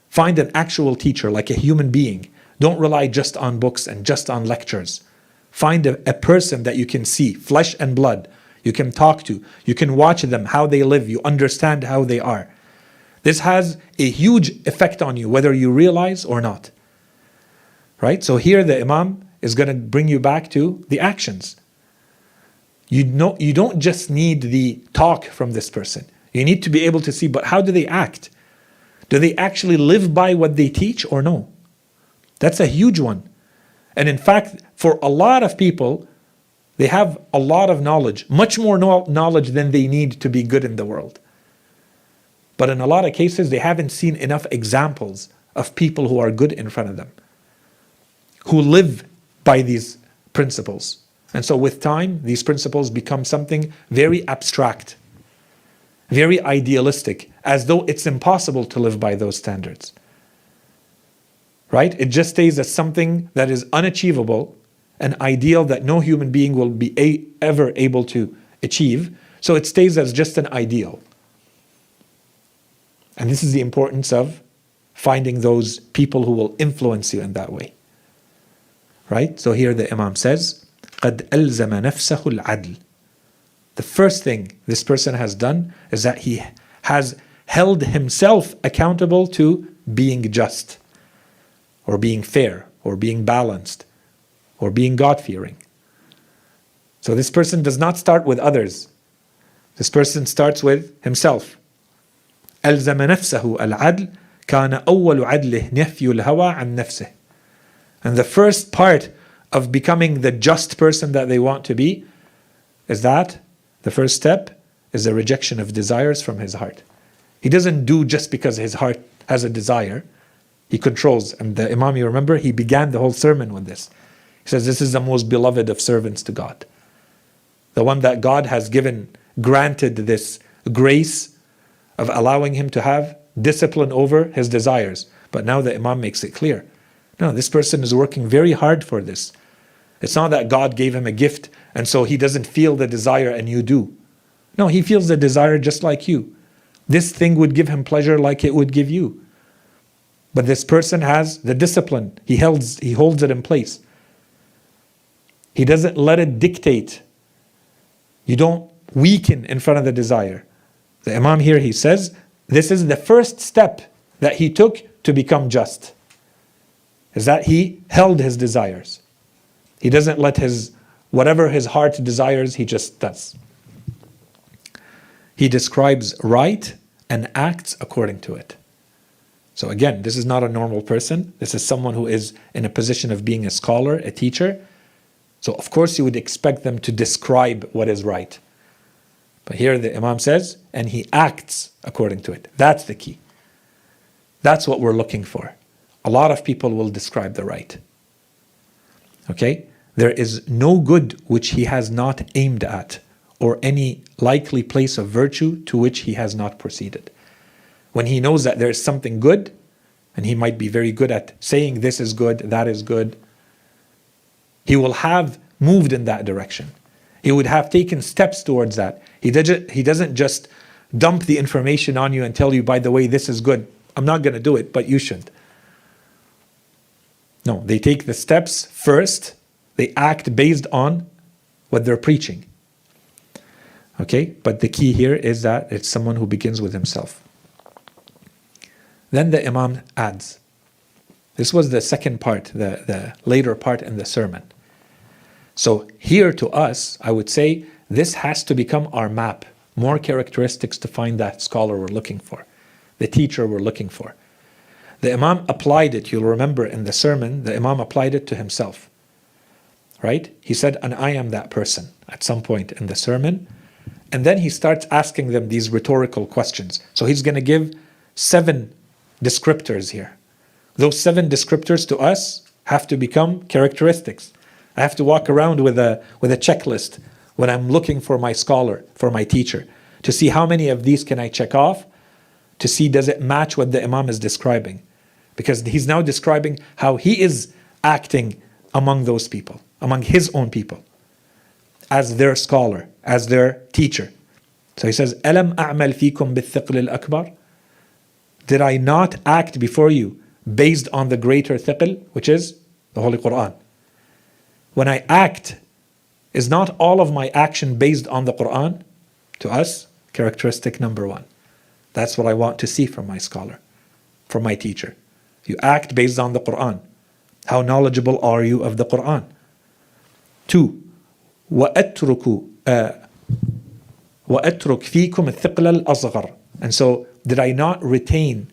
Speaker 1: find an actual teacher like a human being. Don't rely just on books and just on lectures. Find a person that you can see, flesh and blood, you can talk to, you can watch them, how they live, you understand how they are. This has a huge effect on you, whether you realize or not. Right? So here the Imam is going to bring you back to the actions. You don't just need the talk from this person. You need to be able to see, but how do they act? Do they actually live by what they teach or no? That's a huge one. And in fact, for a lot of people, they have a lot of knowledge, much more knowledge than they need to be good in the world. But in a lot of cases, they haven't seen enough examples of people who are good in front of them, who live by these principles. And so with time, these principles become something very abstract, very idealistic, as though it's impossible to live by those standards. Right? It just stays as something that is unachievable, an ideal that no human being will be ever able to achieve. So it stays as just an ideal. And this is the importance of finding those people who will influence you in that way. Right? So here the Imam says, قَدْ أَلْزَمَ نَفْسَهُ الْعَدْلِ. The first thing this person has done is that he has held himself accountable to being just, or being fair, or being balanced, or being God-fearing. So this person does not start with others. This person starts with himself. ألزم نفسه العدل كان أول عدله نفي الهوى عن نفسه. And the first part of becoming the just person that they want to be is that the first step is the rejection of desires from his heart. He doesn't do just because his heart has a desire. He controls. And the Imam, you remember, he began the whole sermon with this. He says, this is the most beloved of servants to God. The one that God has granted this grace of allowing him to have discipline over his desires. But now the Imam makes it clear. No, this person is working very hard for this. It's not that God gave him a gift and so he doesn't feel the desire and you do. No, he feels the desire just like you. This thing would give him pleasure like it would give you. But this person has the discipline. He holds it in place. He doesn't let it dictate. You don't weaken in front of the desire. The Imam here, he says, this is the first step that he took to become just. Is that he held his desires. He doesn't let whatever his heart desires, he just does. He describes right and acts according to it. So again, this is not a normal person. This is someone who is in a position of being a scholar, a teacher. So of course you would expect them to describe what is right. But here the Imam says, and he acts according to it. That's the key. That's what we're looking for. A lot of people will describe the right. Okay? There is no good which he has not aimed at, or any likely place of virtue to which he has not proceeded. When he knows that there is something good, and he might be very good at saying this is good, that is good, he will have moved in that direction. He would have taken steps towards that. He doesn't just dump the information on you and tell you, by the way, this is good. I'm not going to do it, but you should. No, they take the steps first. They act based on what they're preaching. Okay, but the key here is that it's someone who begins with himself. Then the Imam adds, this was the second part, the later part in the sermon. So here to us, I would say, this has to become our map, more characteristics to find that scholar we're looking for. the teacher we're looking for. The Imam applied it, you'll remember in the sermon, the Imam applied it to himself. Right? He said, and I am that person at some point in the sermon. And then he starts asking them these rhetorical questions. So he's going to give 7 descriptors here. Those 7 descriptors to us have to become characteristics. I have to walk around with a checklist when I'm looking for my scholar, for my teacher, to see how many of these can I check off, to see does it match what the Imam is describing. Because he's now describing how he is acting among those people, among his own people, as their scholar, as their teacher. So he says, أَلَمْ أَعْمَلْ فِيكُمْ بِالثِّقْلِ الْأَكْبَرِ? Did I not act before you based on the greater thiql, which is the Holy Qur'an? When I act, is not all of my action based on the Qur'an? To us, characteristic number 1. That's what I want to see from my scholar, from my teacher. You act based on the Qur'an. How knowledgeable are you of the Qur'an? 2. وَأَتْرُكُ فِيكُمْ الثِّقْلَ الْأَصْغَرِ. And so, did I not retain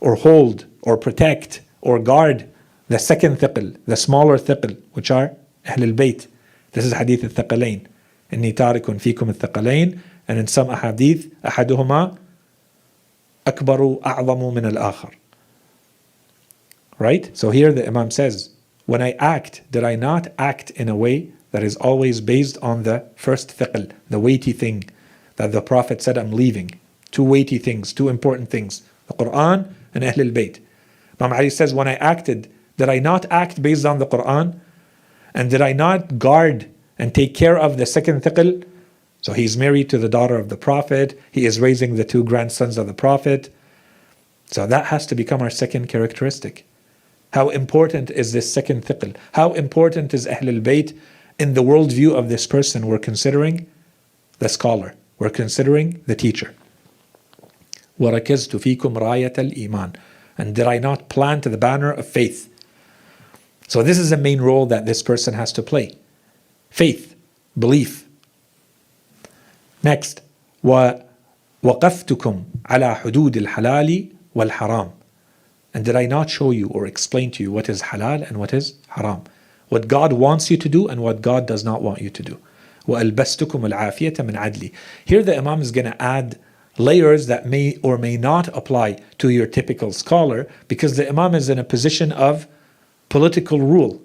Speaker 1: or hold or protect or guard the second thiql, the smaller thiql, which are Ahl al-Bayt? This is hadith al-thaqalayn. إِنِّي تَارِكٌ فِيكُمْ الثَّقَلَيْن. And in some ahadith, أَحَدُهُمَا أَكْبَرُ أَعْظَمُ مِنَ الْآخَرِ. Right? So here the Imam says, when I act, did I not act in a way that is always based on the first thiql, the weighty thing that the Prophet said, I'm leaving. 2 weighty things, 2 important things, the Qur'an and Ahl al-Bayt. Imam Ali says, when I acted, did I not act based on the Qur'an? And did I not guard and take care of the second thiql? So he's married to the daughter of the Prophet, he is raising the 2 grandsons of the Prophet. So that has to become our second characteristic. How important is this second thiql? How important is Ahl al-Bayt in the worldview of this person? We're considering the scholar, we're considering the teacher. وَرَكَزْتُ فِيكُمْ رَايَةَ الْإِيمَانِ. And did I not plant the banner of faith? So this is the main role that this person has to play. Faith, belief. Next, وَوَقَفْتُكُمْ عَلَى حُدُودِ الْحَلَالِ وَالْحَرَامِ. And did I not show you or explain to you what is halal and what is haram? What God wants you to do and what God does not want you to do. وَأَلْبَسْتُكُمُ الْعَافِيَةَ مِنْ عَدْلِ. Here the Imam is going to add layers that may or may not apply to your typical scholar, because the Imam is in a position of political rule.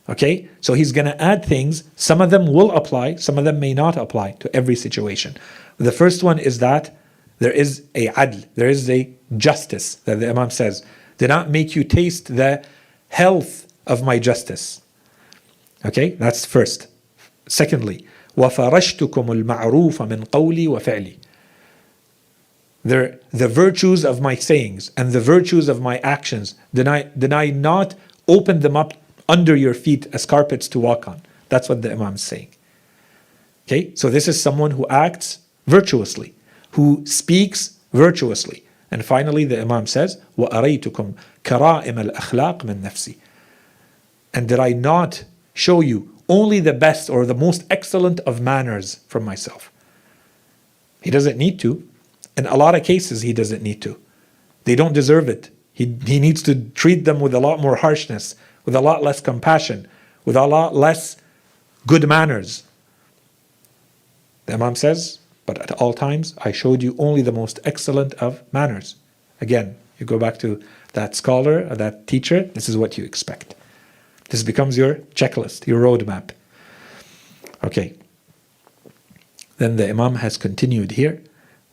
Speaker 1: Okay? So he's going to add things. Some of them will apply, some of them may not apply to every situation. The first one is that there is a adl, there is a justice that the Imam says, did not make you taste the health of my justice. Okay, that's first. Secondly, وَفَرَشْتُكُمُ الْمَعْرُوفَ مِنْ قَوْلِي وَفِعْلِي. The virtues of my sayings and the virtues of my actions, did I not open them up under your feet as carpets to walk on? That's what the Imam is saying. Okay, so this is someone who acts virtuously, who speaks virtuously. And finally the Imam says, وَأَرَيْتُكُمْ كَرَائِمَ الْأَخْلَاقِ مِنْ نَفْسِي. And did I not show you only the best or the most excellent of manners from myself? He doesn't need to. In a lot of cases he doesn't need to. They don't deserve it. He needs to treat them with a lot more harshness, with a lot less compassion, with a lot less good manners. The Imam says, but at all times I showed you only the most excellent of manners. Again, you go back to that scholar or that teacher, this is what you expect. This becomes your checklist, your roadmap. Okay. Then the Imam has continued here.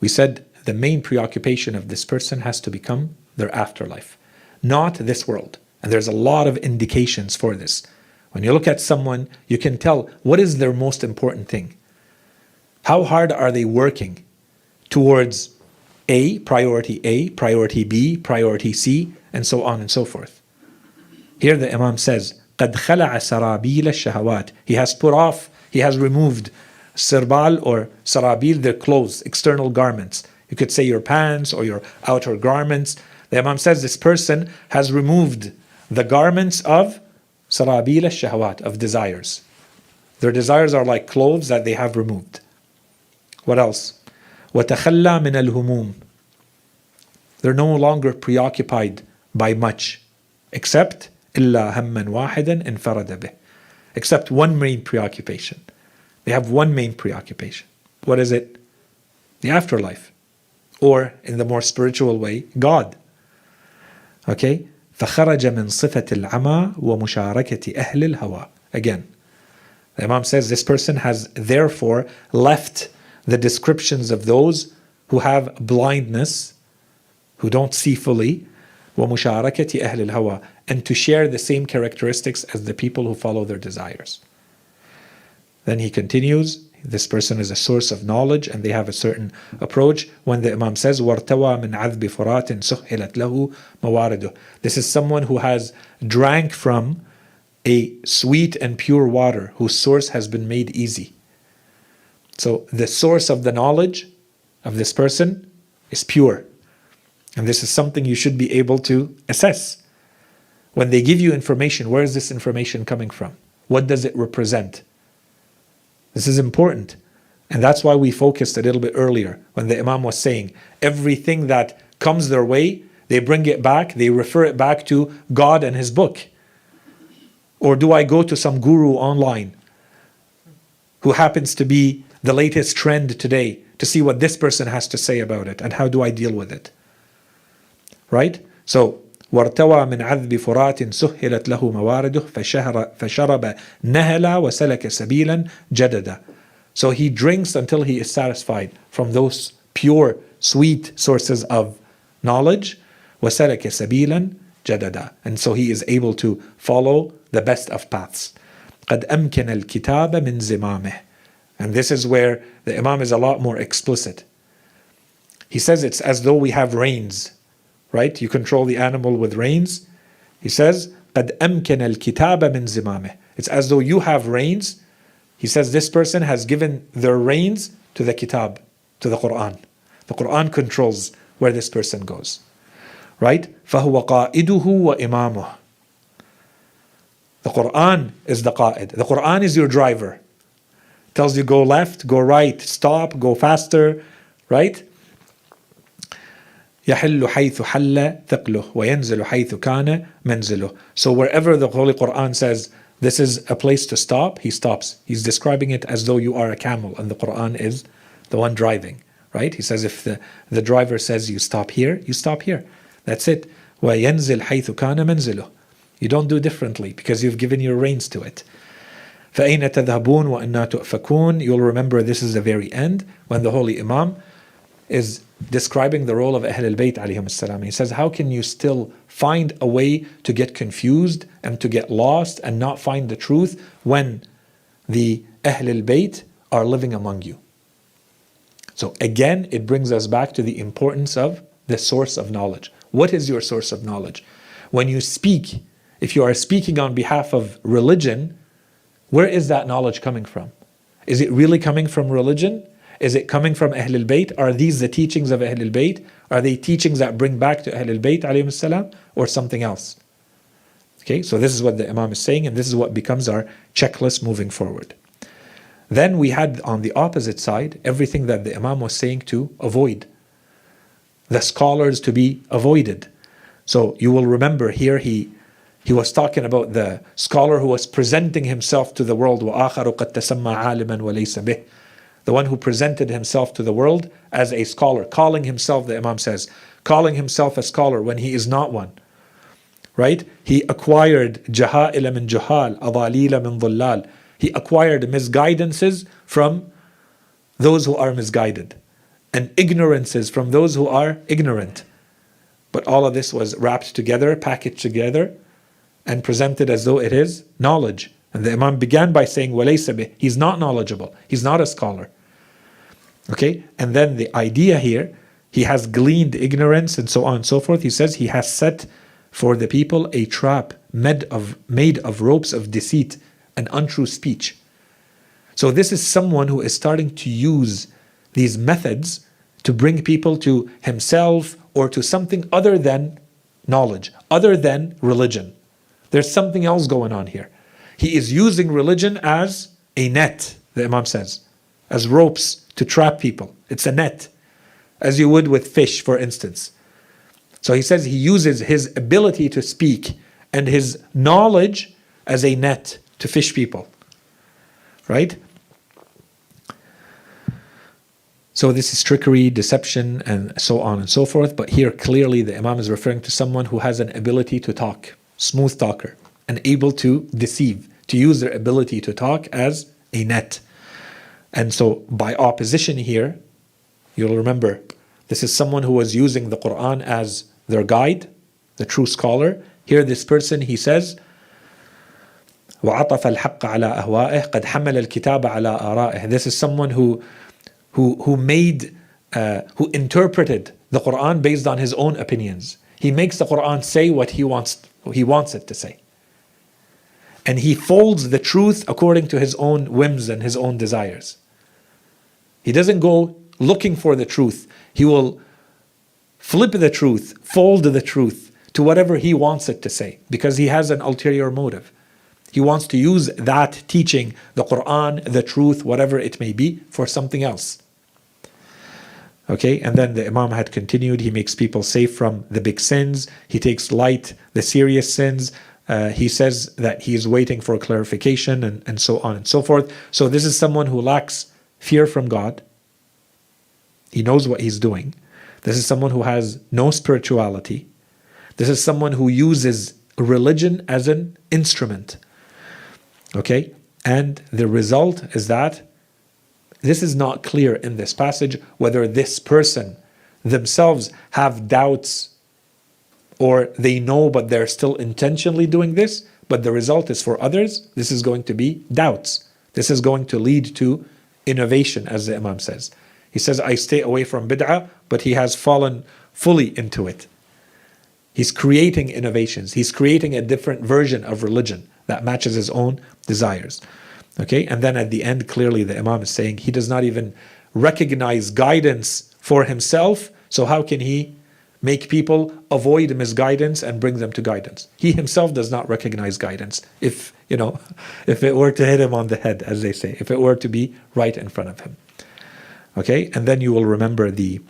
Speaker 1: We said the main preoccupation of this person has to become their afterlife, not this world. And there's a lot of indications for this. When you look at someone, you can tell what is their most important thing. How hard are they working towards priority B, priority C, and so on and so forth. Here the Imam says, قَدْ خَلَعَ سَرَابِيلَ الشَّهَوَاتِ. He has put off, he has removed sirbal or sarabil, their clothes, external garments. You could say your pants or your outer garments. The Imam says this person has removed the garments of sarabil al-shahawat, of desires. Their desires are like clothes that they have removed. What else? وَتَخَلَّى مِنَ الْهُمُومِ. They're no longer preoccupied by much, except إلا هما واحدا انفرد به. Except one main preoccupation. They have one main preoccupation. What is it? The afterlife. Or, in the more spiritual way, God. Okay? فخرج من صفة العمى ومشاركة أهل الهوى. Again, the Imam says this person has therefore left the descriptions of those who have blindness, who don't see fully, ومشاركة أهل الهوى, and to share the same characteristics as the people who follow their desires. Then he continues, this person is a source of knowledge and they have a certain approach. When the Imam says, وَارْتَوَى مِنْ عَذْبِ فُرَاتٍ سُحِّلَتْ لَهُ مَوَارِدُهُ. This is someone who has drank from a sweet and pure water whose source has been made easy. So the source of the knowledge of this person is pure. And this is something you should be able to assess. When they give you information, where is this information coming from? What does it represent? This is important. And that's why we focused a little bit earlier when the Imam was saying everything that comes their way, they bring it back, they refer it back to God and His book. Or do I go to some guru online who happens to be the latest trend today to see what this person has to say about it and how do I deal with it? Right? So, وارتوى من عذب فرات سهلت له موارده فشرب نهلا وسلك سبيلا جددا. So he drinks until he is satisfied from those pure, sweet sources of knowledge. وسلك سبيلا جددا. And so he is able to follow the best of paths. قد أمكن الكتاب من زمامه. And this is where the Imam is a lot more explicit. He says it's as though we have reins. Right? You control the animal with reins. He says, قَدْ أَمْكَنَ الْكِتَابَ مِنْ زِمَامِهِ. It's as though you have reins. He says this person has given their reins to the kitab, to the Qur'an. The Qur'an controls where this person goes. Right? فَهُوَ قَائِدُهُ وَإِمَامُهُ. The Qur'an is the qa'id. The Qur'an is your driver. It tells you go left, go right, stop, go faster. Right? يحل حيث حل ثقله وينزل حيث كان منزله. So wherever the Holy Quran says this is a place to stop, he stops. He's describing it as though you are a camel and the Quran is the one driving. Right? He says if the driver says you stop here, you stop here. That's it. وينزل حيث كان منزله. You don't do differently because you've given your reins to it. فأين تذهبون وأنا تؤفكون. You'll remember this is the very end when the Holy Imam is describing the role of Ahl al-Bayt alayhim salam. He says, how can you still find a way to get confused and to get lost and not find the truth when the Ahl al-Bayt are living among you? So again, it brings us back to the importance of the source of knowledge. What is your source of knowledge? When you speak, if you are speaking on behalf of religion, where is that knowledge coming from? Is it really coming from religion? Is it coming from Ahl al-Bayt? Are these the teachings of Ahl al-Bayt? Are they teachings that bring back to Ahl al-Bayt alayhim salam or something else? Okay, so this is what the Imam is saying and this is what becomes our checklist moving forward. Then we had on the opposite side everything that the Imam was saying to avoid. The scholars to be avoided. So you will remember here he was talking about the scholar who was presenting himself to the world. وَآخَرُ قَدْ تَسَمَّى عَالِمًا وَلَيْسَ بِهِ. The one who presented himself to the world as a scholar, calling himself, the Imam says, calling himself a scholar when he is not one. Right? He acquired jaha'ila min juhal, adalila min dhullal. He acquired misguidances from those who are misguided and ignorances from those who are ignorant. But all of this was wrapped together, packaged together, and presented as though it is knowledge. And the Imam began by saying, وَلَيْسَ بِهِ. He's not knowledgeable. He's not a scholar. Okay? And then the idea here, he has gleaned ignorance and so on and so forth. He says he has set for the people a trap made of ropes of deceit and untrue speech. So this is someone who is starting to use these methods to bring people to himself or to something other than knowledge, other than religion. There's something else going on here. He is using religion as a net, the Imam says, as ropes to trap people. It's a net, as you would with fish, for instance. So he says he uses his ability to speak and his knowledge as a net to fish people. Right? So this is trickery, deception, and so on and so forth. But here clearly the Imam is referring to someone who has an ability to talk, smooth talker, and able to deceive, to use their ability to talk as a net. And so by opposition here, you'll remember, this is someone who was using the Qur'an as their guide, the true scholar. Here this person, he says, وَعَطَفَ الْحَقَّ عَلَىٰ أَهْوَائِهِ قَدْ حَمَلَ الْكِتَابَ عَلَىٰ آرَائِهِ. This is someone who interpreted the Qur'an based on his own opinions. He makes the Qur'an say what he wants it to say. And he folds the truth according to his own whims and his own desires. He doesn't go looking for the truth. He will flip the truth, fold the truth to whatever he wants it to say, because he has an ulterior motive. He wants to use that teaching, the Qur'an, the truth, whatever it may be, for something else. Okay, and then the Imam had continued, he makes people safe from the big sins, he takes light the serious sins, he says that he is waiting for clarification, and so on and so forth. So this is someone who lacks fear from God. He knows what he's doing. This is someone who has no spirituality. This is someone who uses religion as an instrument. Okay, and the result is that this is not clear in this passage whether this person themselves have doubts or they know but they're still intentionally doing this, but the result is for others, this is going to be doubts. This is going to lead to innovation, as the Imam says. He says, I stay away from bid'ah, but he has fallen fully into it. He's creating innovations. He's creating a different version of religion that matches his own desires. Okay, and then at the end, clearly the Imam is saying he does not even recognize guidance for himself, so how can he make people avoid misguidance and bring them to guidance? He himself does not recognize guidance, if it were to hit him on the head, as they say, if it were to be right in front of him. Okay, and then you will remember the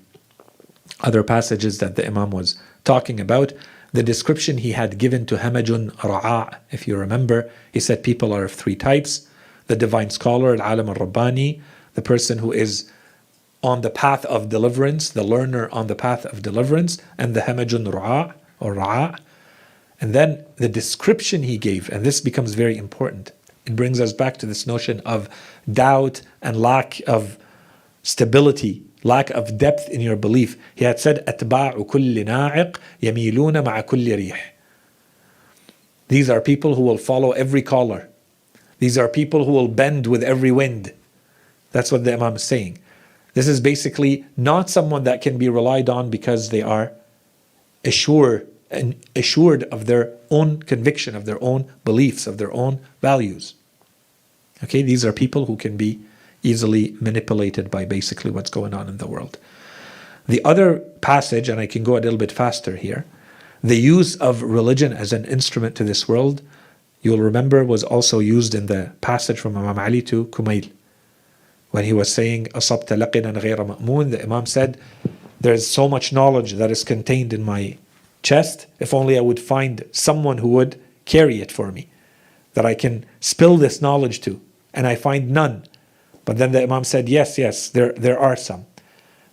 Speaker 1: other passages that the Imam was talking about. The description he had given to Hamajun Ra'a, if you remember, he said people are of three types: the divine scholar, al-alim al-rabbani, the person who is on the path of deliverance, the learner on the path of deliverance, and the Hamajun Ra'a or Ra'a. And then the description he gave, and this becomes very important. It brings us back to this notion of doubt and lack of stability, lack of depth in your belief. He had said, أَتْبَاعُ كُلِّ نَاعِقْ يَمِيلُونَ مَعَ كُلِّ رِيحٍ. These are people who will follow every caller. These are people who will bend with every wind. That's what the Imam is saying. This is basically not someone that can be relied on because they are assured of their own conviction, of their own beliefs, of their own values. Okay, these are people who can be easily manipulated by basically what's going on in the world. The other passage, and I can go a little bit faster here, the use of religion as an instrument to this world, you'll remember, was also used in the passage from Imam Ali to Kumail. When he was saying, أَصَبْتَ لَقِنًا غَيْرَ مَأْمُونَ, the Imam said, there's so much knowledge that is contained in my chest, if only I would find someone who would carry it for me, that I can spill this knowledge to, and I find none. But then the Imam said, yes, there are some.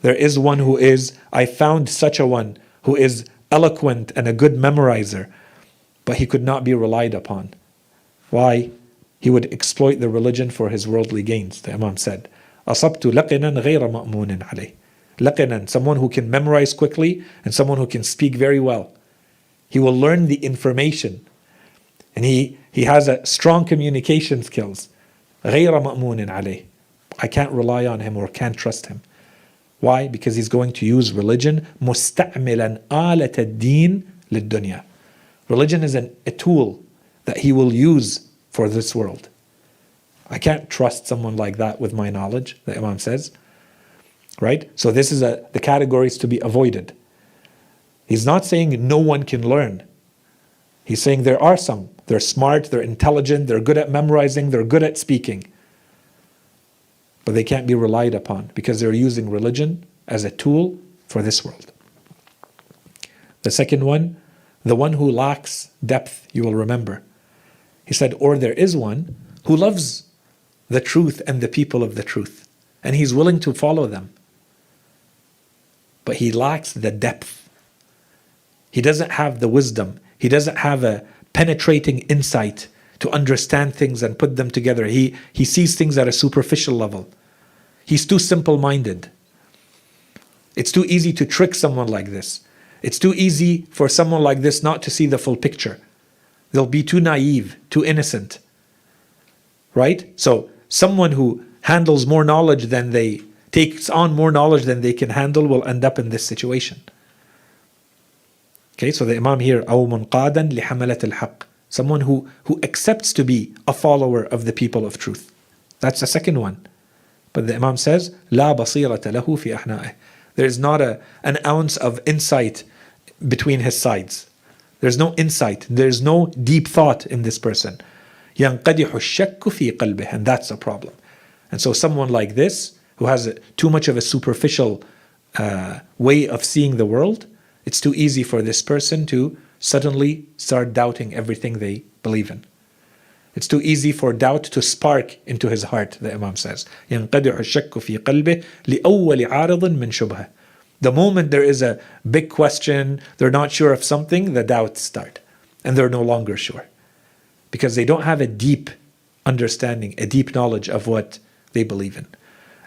Speaker 1: There is one who is, I found such a one who is eloquent and a good memorizer, but he could not be relied upon. Why? He would exploit the religion for his worldly gains, the Imam said. أَصَبْتُ لَقِنًا غَيْرَ مَأْمُونٍ عَلَيْهِ. Laqinan, someone who can memorize quickly and someone who can speak very well. He will learn the information and he has a strong communication skills. غَيْرَ مَأْمُونٍ عَلَيْهِ. I can't rely on him or can't trust him. Why? Because he's going to use religion مُسْتَعْمِلًا آلَةَ الدِّينِ لِلدُّنْيَا. Religion is a tool that he will use for this world. I can't trust someone like that with my knowledge, the Imam says. Right? So this is the categories to be avoided. He's not saying no one can learn. He's saying there are some. They're smart, they're intelligent, they're good at memorizing, they're good at speaking. But they can't be relied upon because they're using religion as a tool for this world. The second one, the one who lacks depth, you will remember. He said, or there is one who loves the truth and the people of the truth, and he's willing to follow them. But he lacks the depth. He doesn't have the wisdom. He doesn't have a penetrating insight to understand things and put them together. He sees things at a superficial level. He's too simple-minded. It's too easy to trick someone like this. It's too easy for someone like this not to see the full picture. They'll be too naive, too innocent. Right? So someone who handles more knowledge than they takes on more knowledge than they can handle will end up in this situation. Okay, so the Imam here, أو منقادا لحملة الحق, someone who accepts to be a follower of the people of truth. That's the second one. But the Imam says, لا بصيرة له في أحنائه. There is not an ounce of insight between his sides. There's no insight. There's no deep thought in this person. ينقدح الشك في قلبه, and that's a problem. And so someone like this, who has too much of a superficial way of seeing the world, it's too easy for this person to suddenly start doubting everything they believe in. It's too easy for doubt to spark into his heart, the Imam says. ينقدح الشك في قلبه لأول عارض من شبهه. The moment there is a big question, they're not sure of something, the doubts start. And they're no longer sure. Because they don't have a deep understanding, a deep knowledge of what they believe in.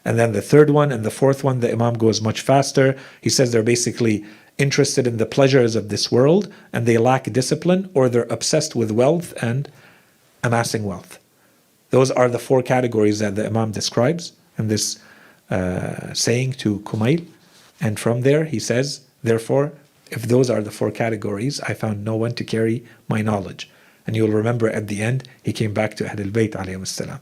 Speaker 1: And then the third one and the fourth one, the Imam goes much faster. He says they're basically interested in the pleasures of this world and they lack discipline, or they're obsessed with wealth and amassing wealth. Those are the four categories that the Imam describes in this saying to Kumail. And from there he says, therefore, if those are the four categories, I found no one to carry my knowledge. And you'll remember at the end, he came back to Ahlul Bayt alayhim salam.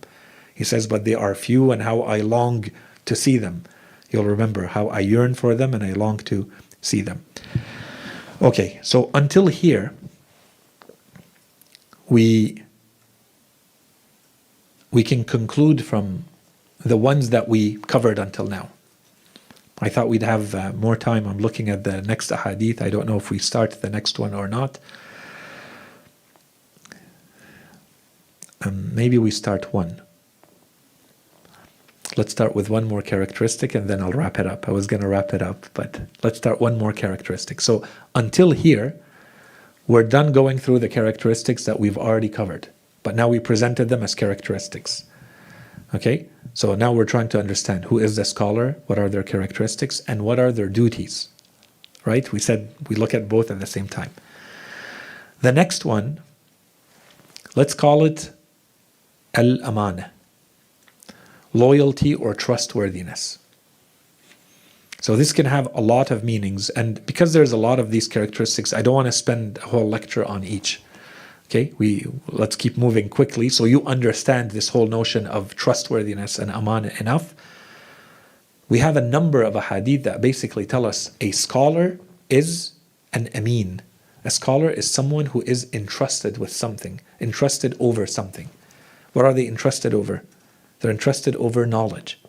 Speaker 1: He says, but they are few and how I long to see them. You'll remember how I yearn for them and I long to see them. Okay, so until here, we can conclude from the ones that we covered until now. I thought we'd have more time. I'm looking at the next ahadith. I don't know if we start the next one or not. Maybe we start one. Let's start with one more characteristic and then I'll wrap it up. I was going to wrap it up, but let's start one more characteristic. So until here, we're done going through the characteristics that we've already covered. But now we presented them as characteristics. Okay? So now we're trying to understand who is the scholar, what are their characteristics, and what are their duties. Right? We said we look at both at the same time. The next one, let's call it al-amana. Loyalty or trustworthiness. So this can have a lot of meanings, and because there's a lot of these characteristics, I don't want to spend a whole lecture on each. Okay, let's keep moving quickly so you understand this whole notion of trustworthiness and amana enough. We have a number of ahadith that basically tell us a scholar is an ameen. A scholar is someone who is entrusted with something, entrusted over something. What are they entrusted over? They're entrusted over knowledge.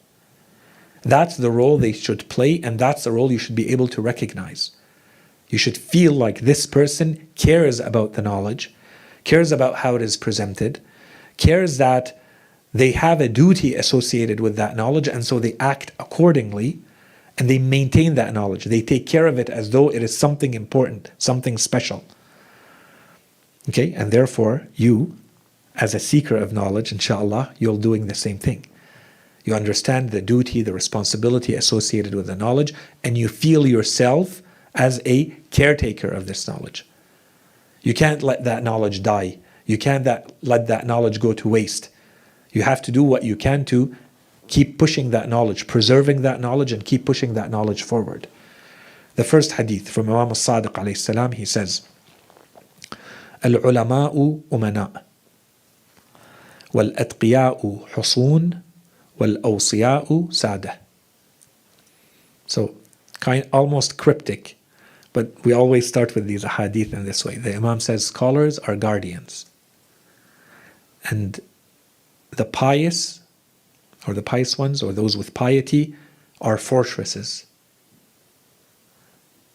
Speaker 1: That's the role they should play, and that's the role you should be able to recognize. You should feel like this person cares about the knowledge, cares about how it is presented, cares that they have a duty associated with that knowledge, and so they act accordingly, and they maintain that knowledge. They take care of it as though it is something important, something special. Okay, and therefore you, as a seeker of knowledge, inshallah, you're doing the same thing. You understand the duty, the responsibility associated with the knowledge, and you feel yourself as a caretaker of this knowledge. You can't let that knowledge die. You can't let that knowledge go to waste. You have to do what you can to keep pushing that knowledge, preserving that knowledge, and keep pushing that knowledge forward. The first hadith from Imam al-Sadiq alayhi salam, he says, al-ulama'u umana' wal-atqiya'u husun wal-awsiya'u sada. So, almost cryptic, but we always start with these hadith in this way. The Imam says scholars are guardians, and the pious, or the pious ones, or those with piety, are fortresses.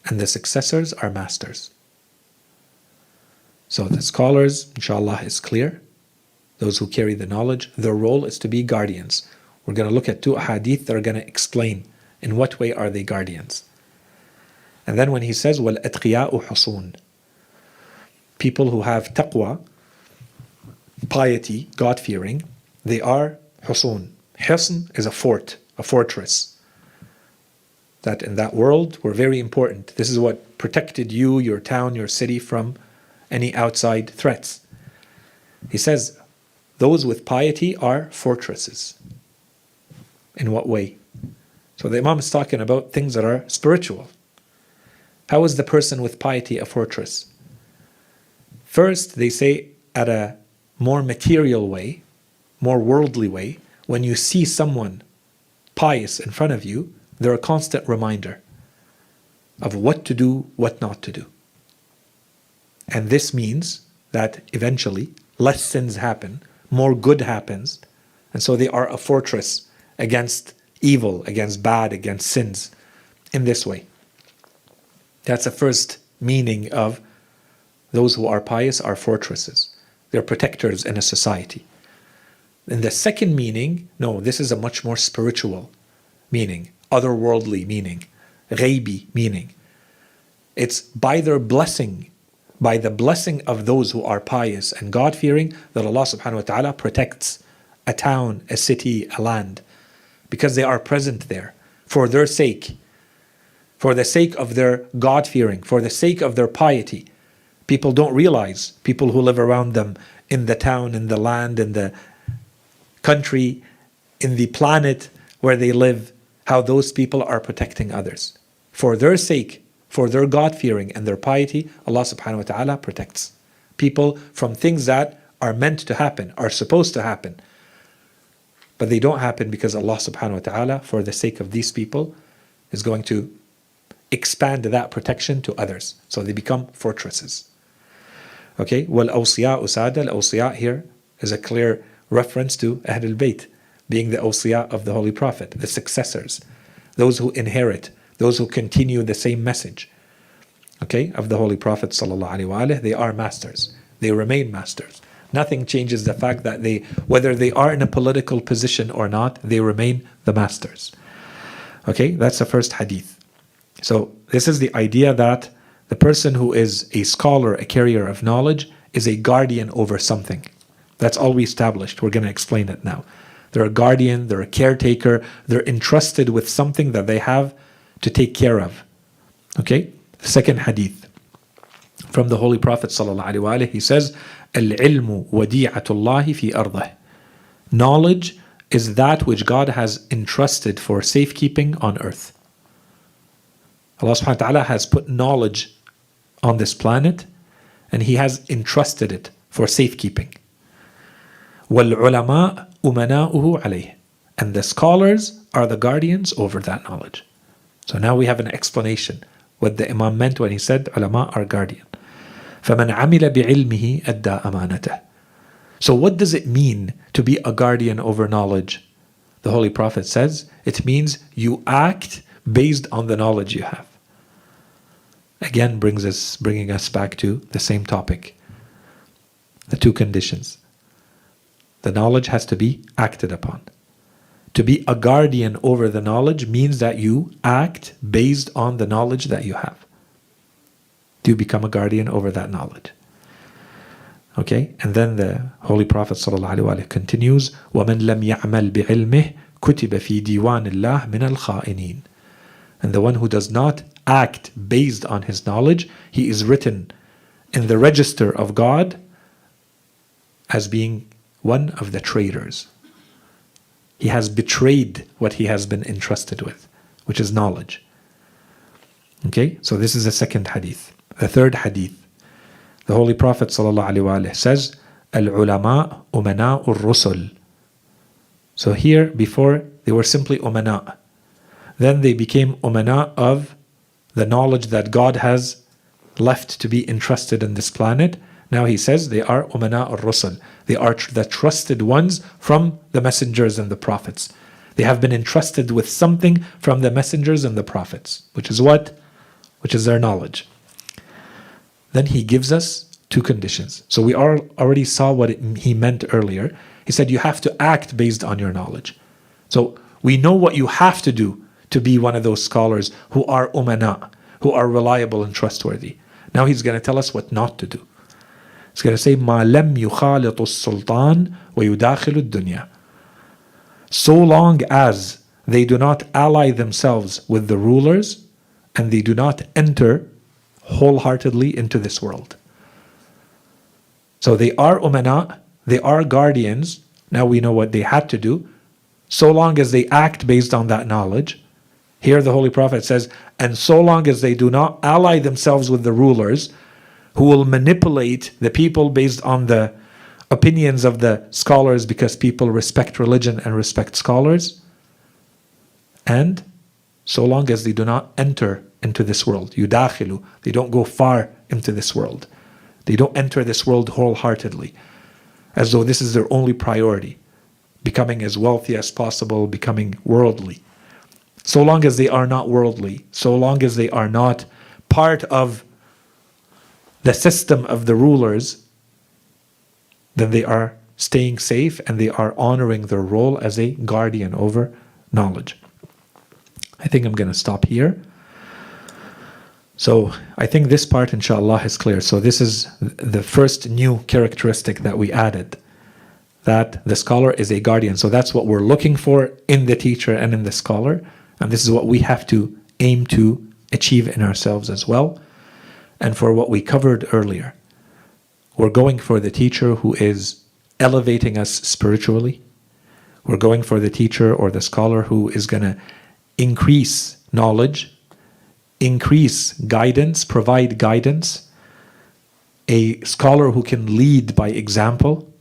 Speaker 1: and the successors are masters. So the scholars, inshallah, is clear. Those who carry the knowledge, their role is to be guardians. We're going to look at two hadith that are going to explain in what way are they guardians. And then when he says, وَالْأَتْقِيَاءُ حُصُونَ, people who have taqwa, piety, God-fearing, they are husun. Hisn is a fort, a fortress. That in that world were very important. This is what protected you, your town, your city from any outside threats. He says, those with piety are fortresses. In what way? So the Imam is talking about things that are spiritual. How is the person with piety a fortress? First, they say at a more material way, more worldly way, when you see someone pious in front of you, they're a constant reminder of what to do, what not to do. And this means that eventually less sins happen, more good happens, and so they are a fortress against evil, against bad, against sins in this way. That's the first meaning of those who are pious are fortresses. They're protectors in a society. In the second meaning, no, this is a much more spiritual meaning, otherworldly meaning, ghaibi meaning. It's by their blessing, by the blessing of those who are pious and God-fearing, that Allah subhanahu wa ta'ala protects a town, a city, a land, because they are present there for their sake, for the sake of their God-fearing, for the sake of their piety. People don't realize, people who live around them in the town, in the land, in the country, in the planet where they live, how those people are protecting others. For their sake, for their God-fearing and their piety, Allah subhanahu wa ta'ala protects people from things that are meant to happen, are supposed to happen. But they don't happen because Allah subhanahu wa ta'ala, for the sake of these people, is going to expand that protection to others. So they become fortresses. Okay, wal-awsiya usada, al-awsiya here is a clear reference to Ahlul Bayt, being the awsiya of the Holy Prophet, the successors, those who inherit, those who continue the same message, okay, of the Holy Prophet sallallahu alaihi wasallam. They are masters. They remain masters. Nothing changes the fact that they, whether they are in a political position or not, they remain the masters. Okay, that's the first hadith. So this is the idea that the person who is a scholar, a carrier of knowledge, is a guardian over something. That's all we established. We're going to explain it now. They're a guardian, they're a caretaker, they're entrusted with something that they have to take care of. Okay? The second hadith from the Holy Prophet ﷺ, he says, Al-ilmu wadi'atullahi fi ardah. Knowledge is that which God has entrusted for safekeeping on earth. Allah subhanahu wa ta'ala has put knowledge on this planet and He has entrusted it for safekeeping. وَالْعُلَمَاءُ أُمَنَاؤُهُ عَلَيْهِ. And the scholars are the guardians over that knowledge. So now we have an explanation what the Imam meant when he said ulama are guardian. فَمَنْ عَمِلَ بِعِلْمِهِ أَدَّى أَمَانَتَهُ. So what does it mean to be a guardian over knowledge? The Holy Prophet says it means you act based on the knowledge you have. Again, bringing us back to the same topic. The two conditions. The knowledge has to be acted upon. To be a guardian over the knowledge means that you act based on the knowledge that you have. Do you become a guardian over that knowledge? Okay, and then the Holy Prophet ﷺ continues, وَمَنْ لَمْ يَعْمَلْ بِعِلْمِهِ كُتِبَ فِي دِيوَانِ اللَّهِ مِنَ الْخَائِنِينَ. And the one who does not act based on his knowledge, he is written in the register of God as being one of the traitors. He has betrayed what he has been entrusted with, which is knowledge. Okay, so this is the second hadith. The third hadith, the Holy Prophet ﷺ says, Al-ulama umana'u rusul. So here, before, they were simply umana. Then they became umana of the knowledge that God has left to be entrusted in this planet. Now he says they are umana al-rusul. They are the trusted ones from the messengers and the prophets. They have been entrusted with something from the messengers and the prophets, which is what? which is their knowledge. Then he gives us two conditions. So we already saw what he meant earlier. He said you have to act based on your knowledge. So we know what you have to do to be one of those scholars who are umana, who are reliable and trustworthy. Now he's going to tell us what not to do. He's going to say, مَا لَمْ يُخَالِطُ السُّلْطَانِ وَيُدَاخِلُ الدُّنْيَا. So long as they do not ally themselves with the rulers and they do not enter wholeheartedly into this world. So they are umana, they are guardians. Now we know what they had to do. So long as they act based on that knowledge. Here the Holy Prophet says, and so long as they do not ally themselves with the rulers who will manipulate the people based on the opinions of the scholars, because people respect religion and respect scholars, and so long as they do not enter into this world, yudakhilu, they don't go far into this world. They don't enter this world wholeheartedly, as though this is their only priority, becoming as wealthy as possible, becoming worldly. So long as they are not worldly, so long as they are not part of the system of the rulers, then they are staying safe and they are honoring their role as a guardian over knowledge. I think I'm going to stop here. So I think this part, inshallah, is clear. So this is the first new characteristic that we added, that the scholar is a guardian. So that's what we're looking for in the teacher and in the scholar. And this is what we have to aim to achieve in ourselves as well. And for what we covered earlier, we're going for the teacher who is elevating us spiritually. We're going for the teacher or the scholar who is going to increase knowledge, increase guidance, provide guidance. A scholar who can lead by example,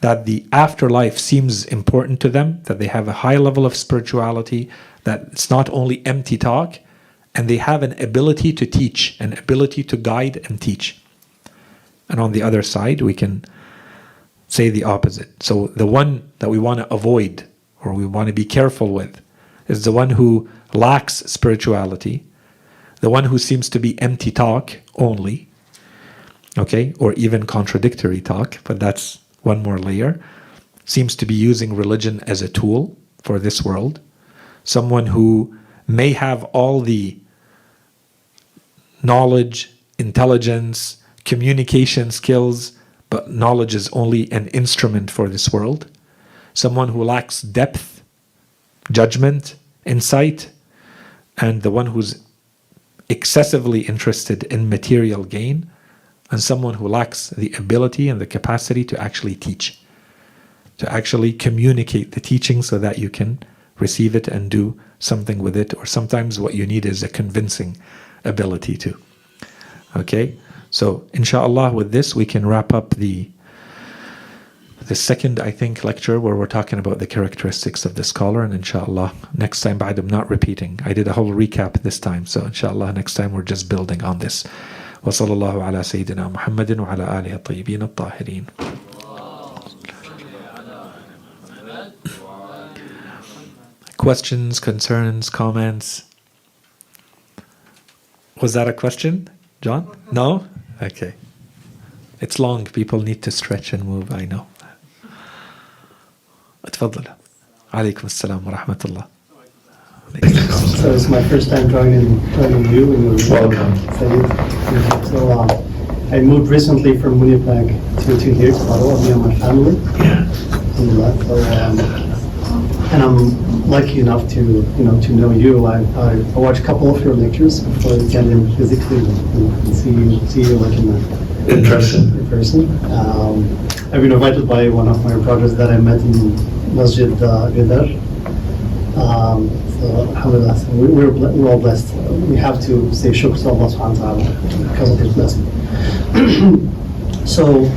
Speaker 1: that the afterlife seems important to them, that they have a high level of spirituality, that it's not only empty talk, and they have an ability to teach, an ability to guide and teach. And on the other side, we can say the opposite. So the one that we want to avoid, or we want to be careful with, is the one who lacks spirituality, the one who seems to be empty talk only, okay, or even contradictory talk, but that's one more layer, seems to be using religion as a tool for this world. Someone who may have all the knowledge, intelligence, communication skills, but knowledge is only an instrument for this world. Someone who lacks depth, judgment, insight, and the one who's excessively interested in material gain, and someone who lacks the ability and the capacity to actually teach, to actually communicate the teaching so that you can receive it and do something with it, or sometimes what you need is a convincing ability to. Okay, so inshallah with this we can wrap up the second, I think, lecture where we're talking about the characteristics of the scholar, and inshallah next time, but I'm not repeating, I did a whole recap this time, so inshallah next time we're just building on this. وصلى الله على سيدنا محمد وعلى آله الطيبين الطاهرين. Questions, concerns, comments? Was that a question, John? No? Okay. It's long. People need to stretch and move, I know. اتفضل. عليكم السلام ورحمة الله.
Speaker 2: So it's my first time joining you in your
Speaker 1: Welcome.
Speaker 2: So I moved recently from Winnipeg to here, to Ottawa, me and my family.
Speaker 1: Yeah.
Speaker 2: So, and I'm lucky enough to know you. I watched a couple of your lectures before I get in physically and see you like in person. I've been invited by one of my brothers that I met in Masjid Ghadar. So alhamdulillah, so we're all blessed. We have to say shukr to Allah subhanahu wa ta'ala because of his blessing. So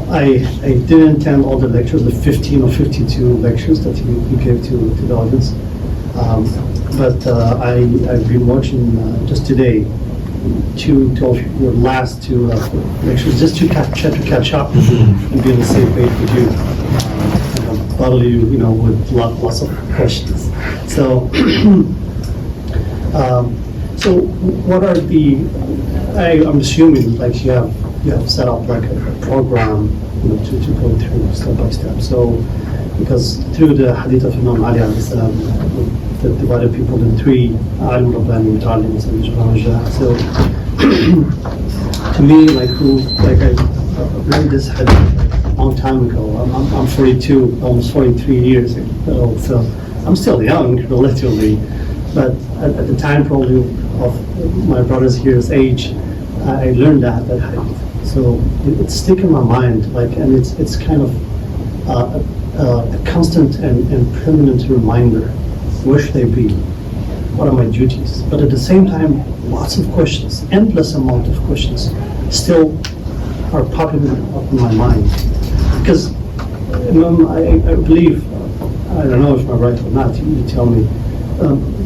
Speaker 2: I didn't attend all the lectures, the 15 or 52 lectures that you gave to the audience. But I've been watching just today two of your last two lectures, just to catch up and be on the same page with you. Probably, with lots of questions. So, So what are the, I'm assuming like you have set up like a program, to go through step by step. So because through the hadith of Imam Ali alayhi salam, that divided people in three, alim, rabbani, muta'allim, and so to me, like I read this hadith a long time ago. I'm 42, almost 43 years old, so I'm still young relatively, but at the time probably of my brother's here's age, I learned that hadith. So it's stuck in my mind, like, and it's kind of a constant and permanent reminder. Where should I be? What are my duties? But at the same time, lots of questions, endless amount of questions, still are popping up in my mind. Because I believe, I don't know if I'm right or not, you tell me.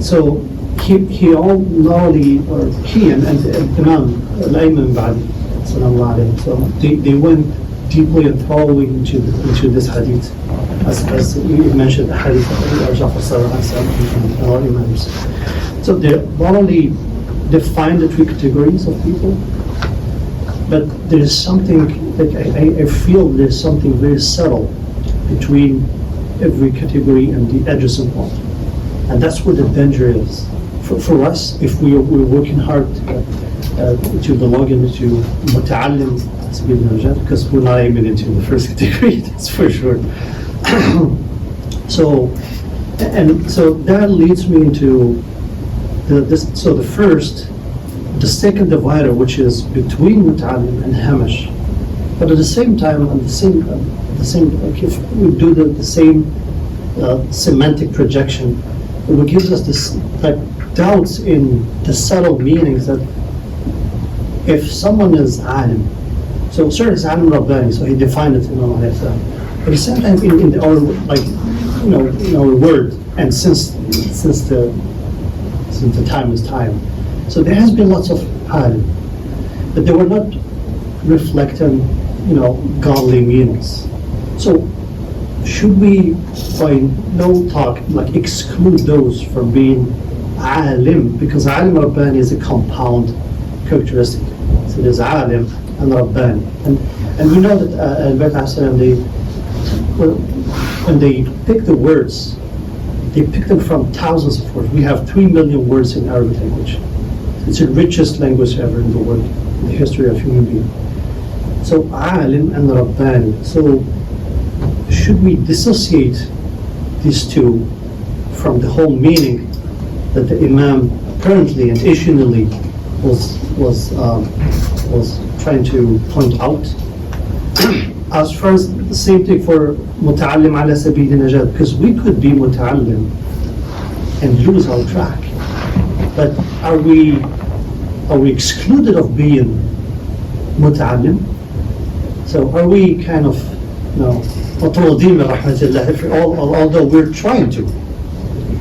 Speaker 2: So he all knowledge, or he and Imam al-Ayman Ba'di, sallallahu alayhi, so they went deeply and thoroughly into this hadith, as you mentioned, the hadith of Jafar and our Imams. So they not only define the three categories of people, but there is something, like I feel there's something very subtle between every category and the adjacent one. And that's where the danger is. For us, if we're working hard to belong into muta'allim, because we're not aiming into the first category, that's for sure. So that leads me into the second divider, which is between muta'allim and hamish. But at the same time, like if we do the same semantic projection, it gives us this like doubts in the subtle meanings that if someone is alim, so sure it's alim rabbani, so he defined it in al-hasany. But at the same time, in our in our word, and since the time is time, so there has been lots of alim, but they were not reflecting godly meanings. So should we, by no talk, like exclude those from being alim, because alim rabbani is a compound characteristic. So there's alim and rabbani, and we know that al-hasany, when they pick the words, they pick them from thousands of words. We have 3 million words in Arabic language. It's the richest language ever in the world, in the history of human being. So alim and rabbani. So should we dissociate these two from the whole meaning that the Imam apparently and intentionally was trying to point out? As far as the same thing for muta'allim ala sabil najat, because we could be muta'allim and lose our track, but are we excluded of being muta'allim? So are we kind of although we're trying to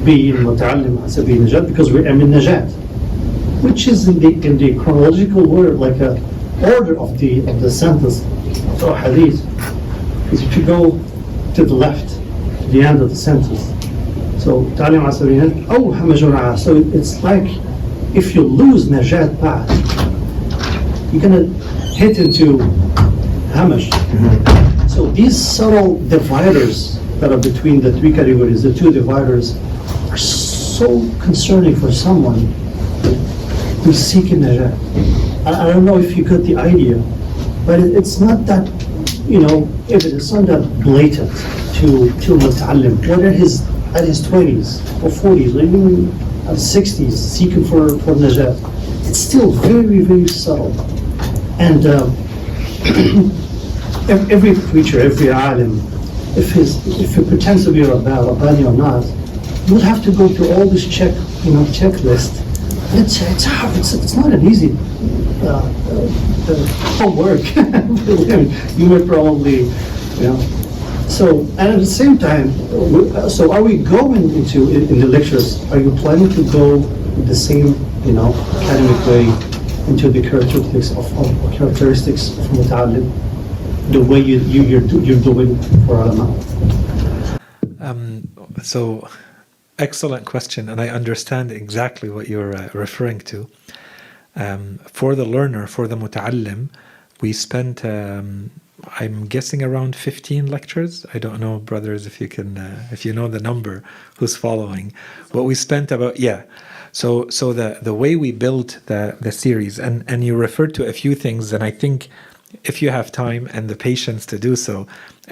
Speaker 2: be in muta'allim ala sabil najat because we're in najat, which is in the chronological word, like a order of the sentence. So hadith is if you go to the left, to the end of the sentence. So ta'alim ala sabil najat, oh hamajuna. So it's like if you lose najat path, you're gonna hit into hamish. Mm-hmm. So these subtle dividers that are between the three categories, the two dividers, are so concerning for someone who's seeking najat. I don't know if you got the idea, but it's not that, if it's not that blatant to muta'allim, whether at his 20s or 40s or even at 60s seeking for najat, it's still very, very subtle. And every preacher, every alim, if he pretends to be Rabbani or not, would have to go through all this checklist. It's hard. It's not an easy homework. You would probably, So, and at the same time, so are we going into in the lectures? Are you planning to go the same, academic way into the characteristics of muta'allim, the way you're doing for ulama?
Speaker 1: So Excellent question, and I understand exactly what you're referring to. For the learner, for the muta'allim, we spent, I'm guessing, around 15 lectures. I don't know, brothers, if you can, if you know the number, who's following. But we spent about, yeah. So the way we built the series, and you referred to a few things, and I think if you have time and the patience to do so,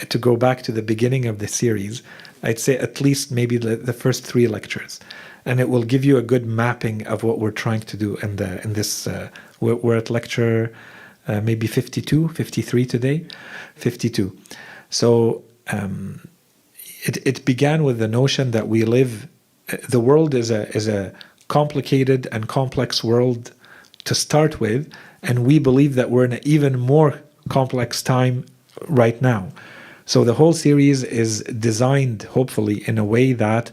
Speaker 1: to go back to the beginning of the series, I'd say at least maybe the first 3 lectures, and it will give you a good mapping of what we're trying to do in this. We're at lecture maybe 52, 53 today, 52. So it began with the notion that we live. The world is a complicated and complex world to start with, and we believe that we're in an even more complex time right now. So the whole series is designed, hopefully, in a way that,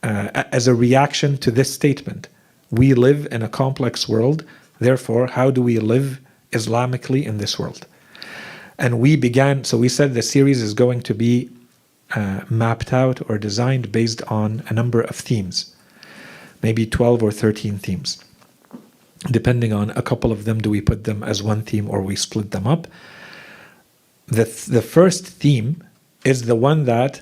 Speaker 1: as a reaction to this statement, we live in a complex world, therefore, how do we live Islamically in this world? And we said the series is going to be mapped out or designed based on a number of themes, maybe 12 or 13 themes. Depending on a couple of them, do we put them as one theme or we split them up? The first theme is the one that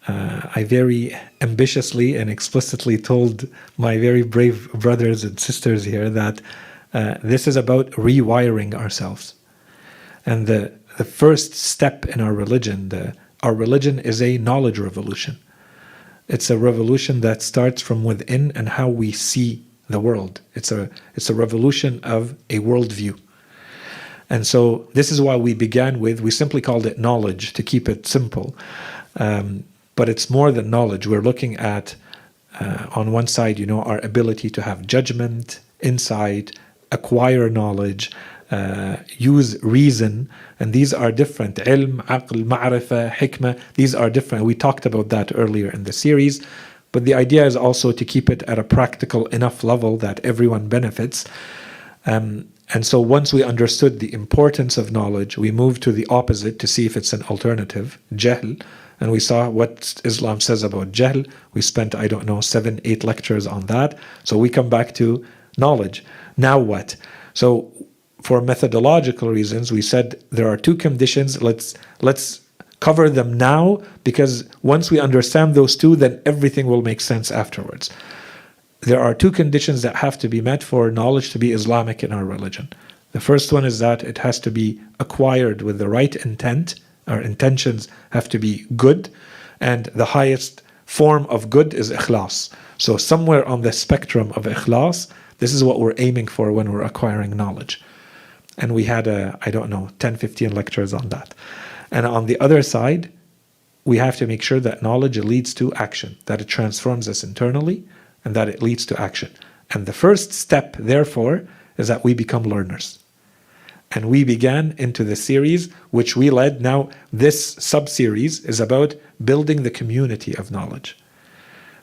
Speaker 1: I very ambitiously and explicitly told my very brave brothers and sisters here that this is about rewiring ourselves. And the first step in our religion is a knowledge revolution. It's a revolution that starts from within and how we see the world. It's a revolution of a worldview. And so this is why we simply called it knowledge to keep it simple. But it's more than knowledge. We're looking at, on one side, our ability to have judgment, insight, acquire knowledge, use reason, and these are different. Ilm, aql, ma'rifah, hikmah, these are different. We talked about that earlier in the series. But the idea is also to keep it at a practical enough level that everyone benefits. And so once we understood the importance of knowledge, we moved to the opposite to see if it's an alternative, jahl. And we saw what Islam says about jahl. We spent, 7, 8 lectures on that. So we come back to knowledge. Now what? So for methodological reasons, we said there are 2 conditions. Let's cover them now, because once we understand those 2, then everything will make sense afterwards. There are 2 conditions that have to be met for knowledge to be Islamic in our religion. The first one is that it has to be acquired with the right intent. Our intentions have to be good, and the highest form of good is ikhlas. So somewhere on the spectrum of ikhlas, this is what we're aiming for when we're acquiring knowledge. And we had 10, 15 lectures on that. And on the other side, we have to make sure that knowledge leads to action, that it transforms us internally, and that it leads to action. And the first step, therefore, is that we become learners. And we began into the series, which we led. Now, this sub-series is about building the community of knowledge.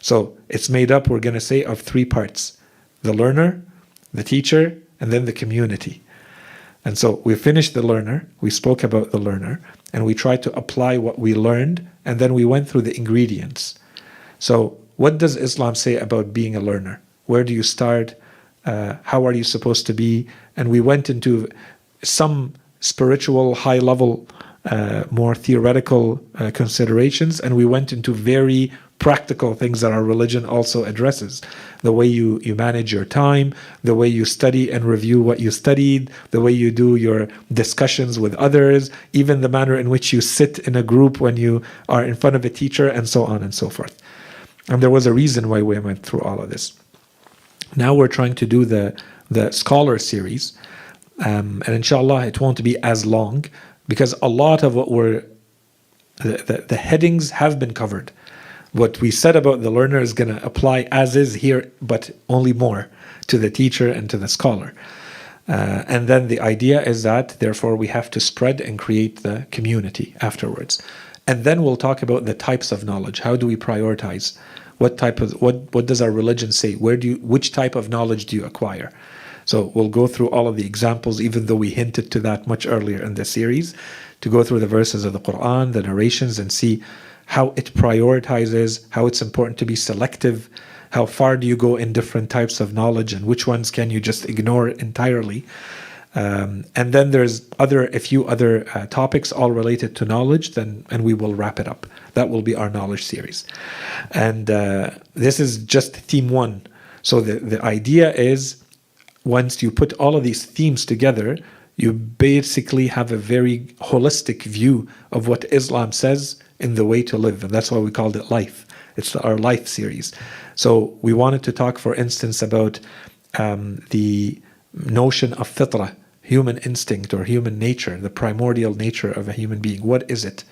Speaker 1: So it's made up, we're going to say, of 3 parts. The learner, the teacher, and then the community. And so we finished the learner, we spoke about the learner, and we tried to apply what we learned, and then we went through the ingredients. So what does Islam say about being a learner? Where do you start? How are you supposed to be? And we went into some spiritual, high-level, more theoretical considerations, and we went into very practical things that our religion also addresses. The way you manage your time, the way you study and review what you studied, the way you do your discussions with others, even the manner in which you sit in a group when you are in front of a teacher, and so on and so forth. And there was a reason why we went through all of this. Now we're trying to do the scholar series, and inshallah it won't be as long, because a lot of what the headings have been covered. What we said about the learner is going to apply as is here, but only more to the teacher and to the scholar. And then the idea is that, therefore, we have to spread and create the community afterwards. And then we'll talk about the types of knowledge. How do we prioritize? What does our religion say? Which type of knowledge do you acquire? So we'll go through all of the examples, even though we hinted to that much earlier in the series, to go through the verses of the Qur'an, the narrations, and see how it prioritizes, how it's important to be selective, how far do you go in different types of knowledge, and which ones can you just ignore entirely. And then there's a few other topics all related to knowledge, and we will wrap it up. That will be our knowledge series. And this is just theme 1. So the idea is, once you put all of these themes together, you basically have a very holistic view of what Islam says in the way to live. And that's why we called it life. It's our life series. So we wanted to talk, for instance, about the notion of fitrah, human instinct or human nature, the primordial nature of a human being. What is it?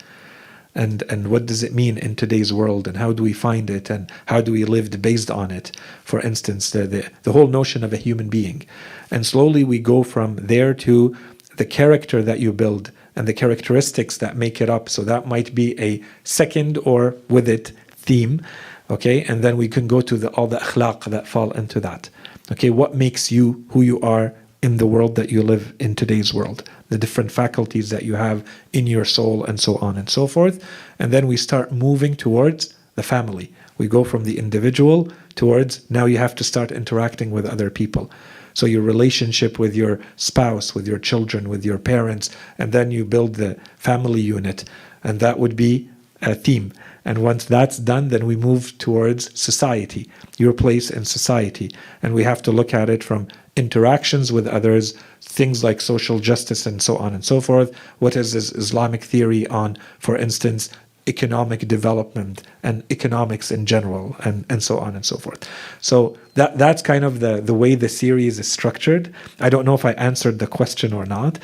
Speaker 1: And what does it mean in today's world, and how do we find it, and how do we live based on it? For instance, the whole notion of a human being. And slowly we go from there to the character that you build and the characteristics that make it up. So that might be a second or with it theme, okay? And then we can go to all the akhlaq that fall into that. Okay, what makes you who you are in the world that you live in today's world, the different faculties that you have in your soul, and so on and so forth. And then we start moving towards the family. We go from the individual towards, now you have to start interacting with other people. So your relationship with your spouse, with your children, with your parents, and then you build the family unit. And that would be a theme. And once that's done, then we move towards society, your place in society. And we have to look at it from interactions with others, things like social justice and so on and so forth. What is this Islamic theory on, for instance, economic development and economics in general, and so on and so forth. So that's kind of the way the series is structured. I don't know if I answered the question or not,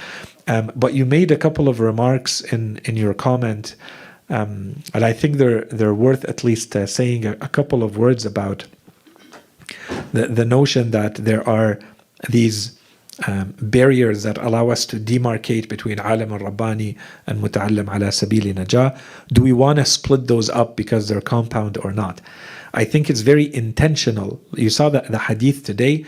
Speaker 1: but you made a couple of remarks in your comment, and I think they're worth at least saying a couple of words about the notion that there are these barriers that allow us to demarcate between alim al-rabbani and muta'allim ala sabili najah. Do we want to split those up because they're compound or not? I think it's very intentional. You saw that the hadith today,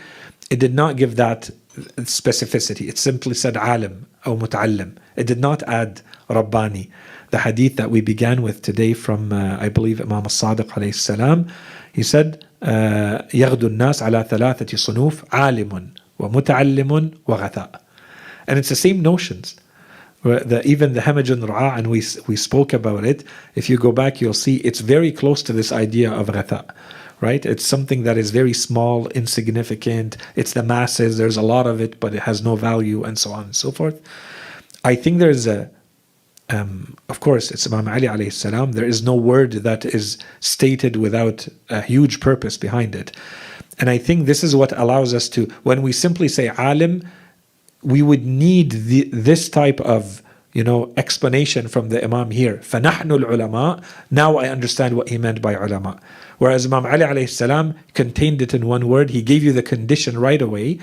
Speaker 1: it did not give that specificity. It simply said alim or muta'allim. It did not add rabbani. The hadith that we began with today from, I believe, Imam al-Sadiq alayhi salam, he said, يَغْدُ النَّاسِ عَلَى ثَلَاثَةِ صُنُوفٍ عَالِمٌ وَمُتَعَلِّمٌ وَغَثَاءٌ. And it's the same notions. Even the Hamaj and Ra'a, and we spoke about it. If you go back, you'll see it's very close to this idea of ghatha, right? It's something that is very small, insignificant. It's the masses. There's a lot of it, but it has no value, and so on and so forth. I think there's of course, it's Imam Ali alayhi salam. There is no word that is stated without a huge purpose behind it. And I think this is what allows us to, when we simply say alim, we would need this type of, explanation from the Imam here. فَنَحْنُ الْعُلَمَاء. Now I understand what he meant by ulama. Whereas Imam Ali alayhi salam contained it in one word. He gave you the condition right away.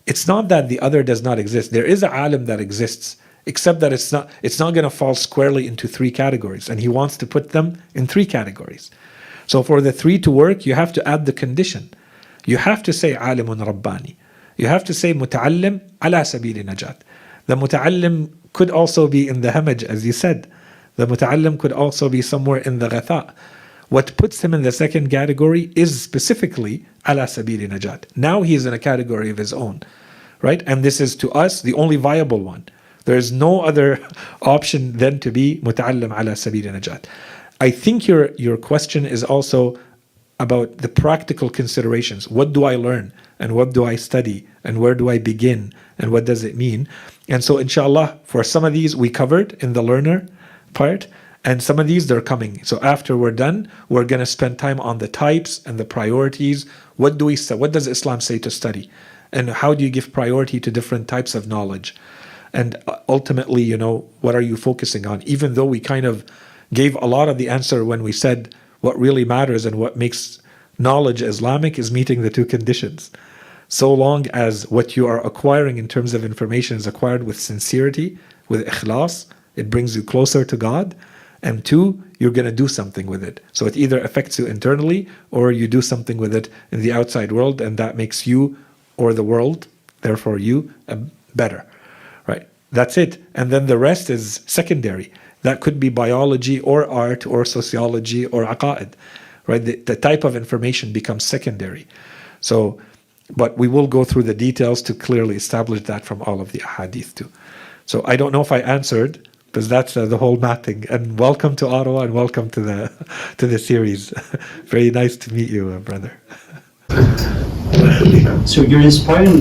Speaker 1: It's not that the other does not exist. There is a alim that exists, except that it's not going to fall squarely into 3 categories. And he wants to put them in 3 categories. So for the 3 to work, you have to add the condition. You have to say alimun rabbani. You have to say muta'allim ala sabili najat. The muta'allim could also be in the hamaj, as you said. The muta'allim could also be somewhere in the ghatha. What puts him in the second category is specifically ala sabili najat. Now he is in a category of his own, right? And this is to us the only viable one. There is no other option than to be muta'allim ala sabili najat. I think your question is also about the practical considerations. What do I learn? And what do I study? And where do I begin? And what does it mean? And so inshallah, for some of these we covered in the learner part, and some of these they're coming. So after we're done, we're going to spend time on the types and the priorities. What does Islam say to study? And how do you give priority to different types of knowledge? And ultimately, what are you focusing on? Even though we kind of gave a lot of the answer when we said what really matters and what makes knowledge Islamic is meeting the 2 conditions. So long as what you are acquiring in terms of information is acquired with sincerity, with ikhlas, it brings you closer to God. And 2, you're going to do something with it. So it either affects you internally or you do something with it in the outside world, and that makes you or the world, therefore you, better. Right? That's it. And then the rest is secondary. That could be biology or art or sociology or aqa'id, right? The type of information becomes secondary. So, but we will go through the details to clearly establish that from all of the ahadith too. So I don't know if I answered, because that's the whole mapping. And welcome to Ottawa and welcome to the series. Very nice to meet you, brother.
Speaker 2: So you're inspiring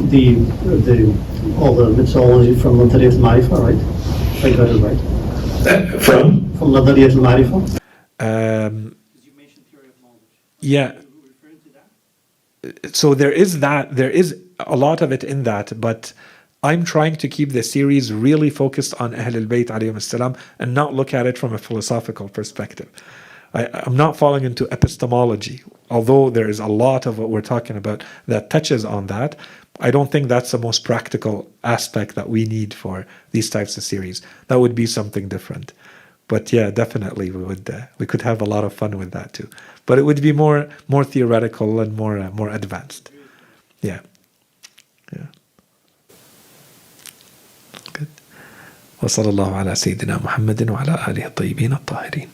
Speaker 2: all the methodology from Nadariyat al-Marifa, right? If I got it right.
Speaker 1: From
Speaker 2: Nadariyat al-Marifa?
Speaker 3: You mentioned theory of knowledge.
Speaker 1: Yeah.
Speaker 3: Are you referring to that?
Speaker 1: So there is a lot of it in that, but I'm trying to keep the series really focused on Ahl al-Bayt alayhim as-salam and not look at it from a philosophical perspective. I'm not falling into epistemology, although there is a lot of what we're talking about that touches on that. I don't think that's the most practical aspect that we need for these types of series. That would be something different. But yeah, definitely we could have a lot of fun with that too. But it would be more theoretical and more advanced. Yeah. Yeah. Good. وصلى الله على سيدنا محمد وعلى آله الطيبين الطاهرين.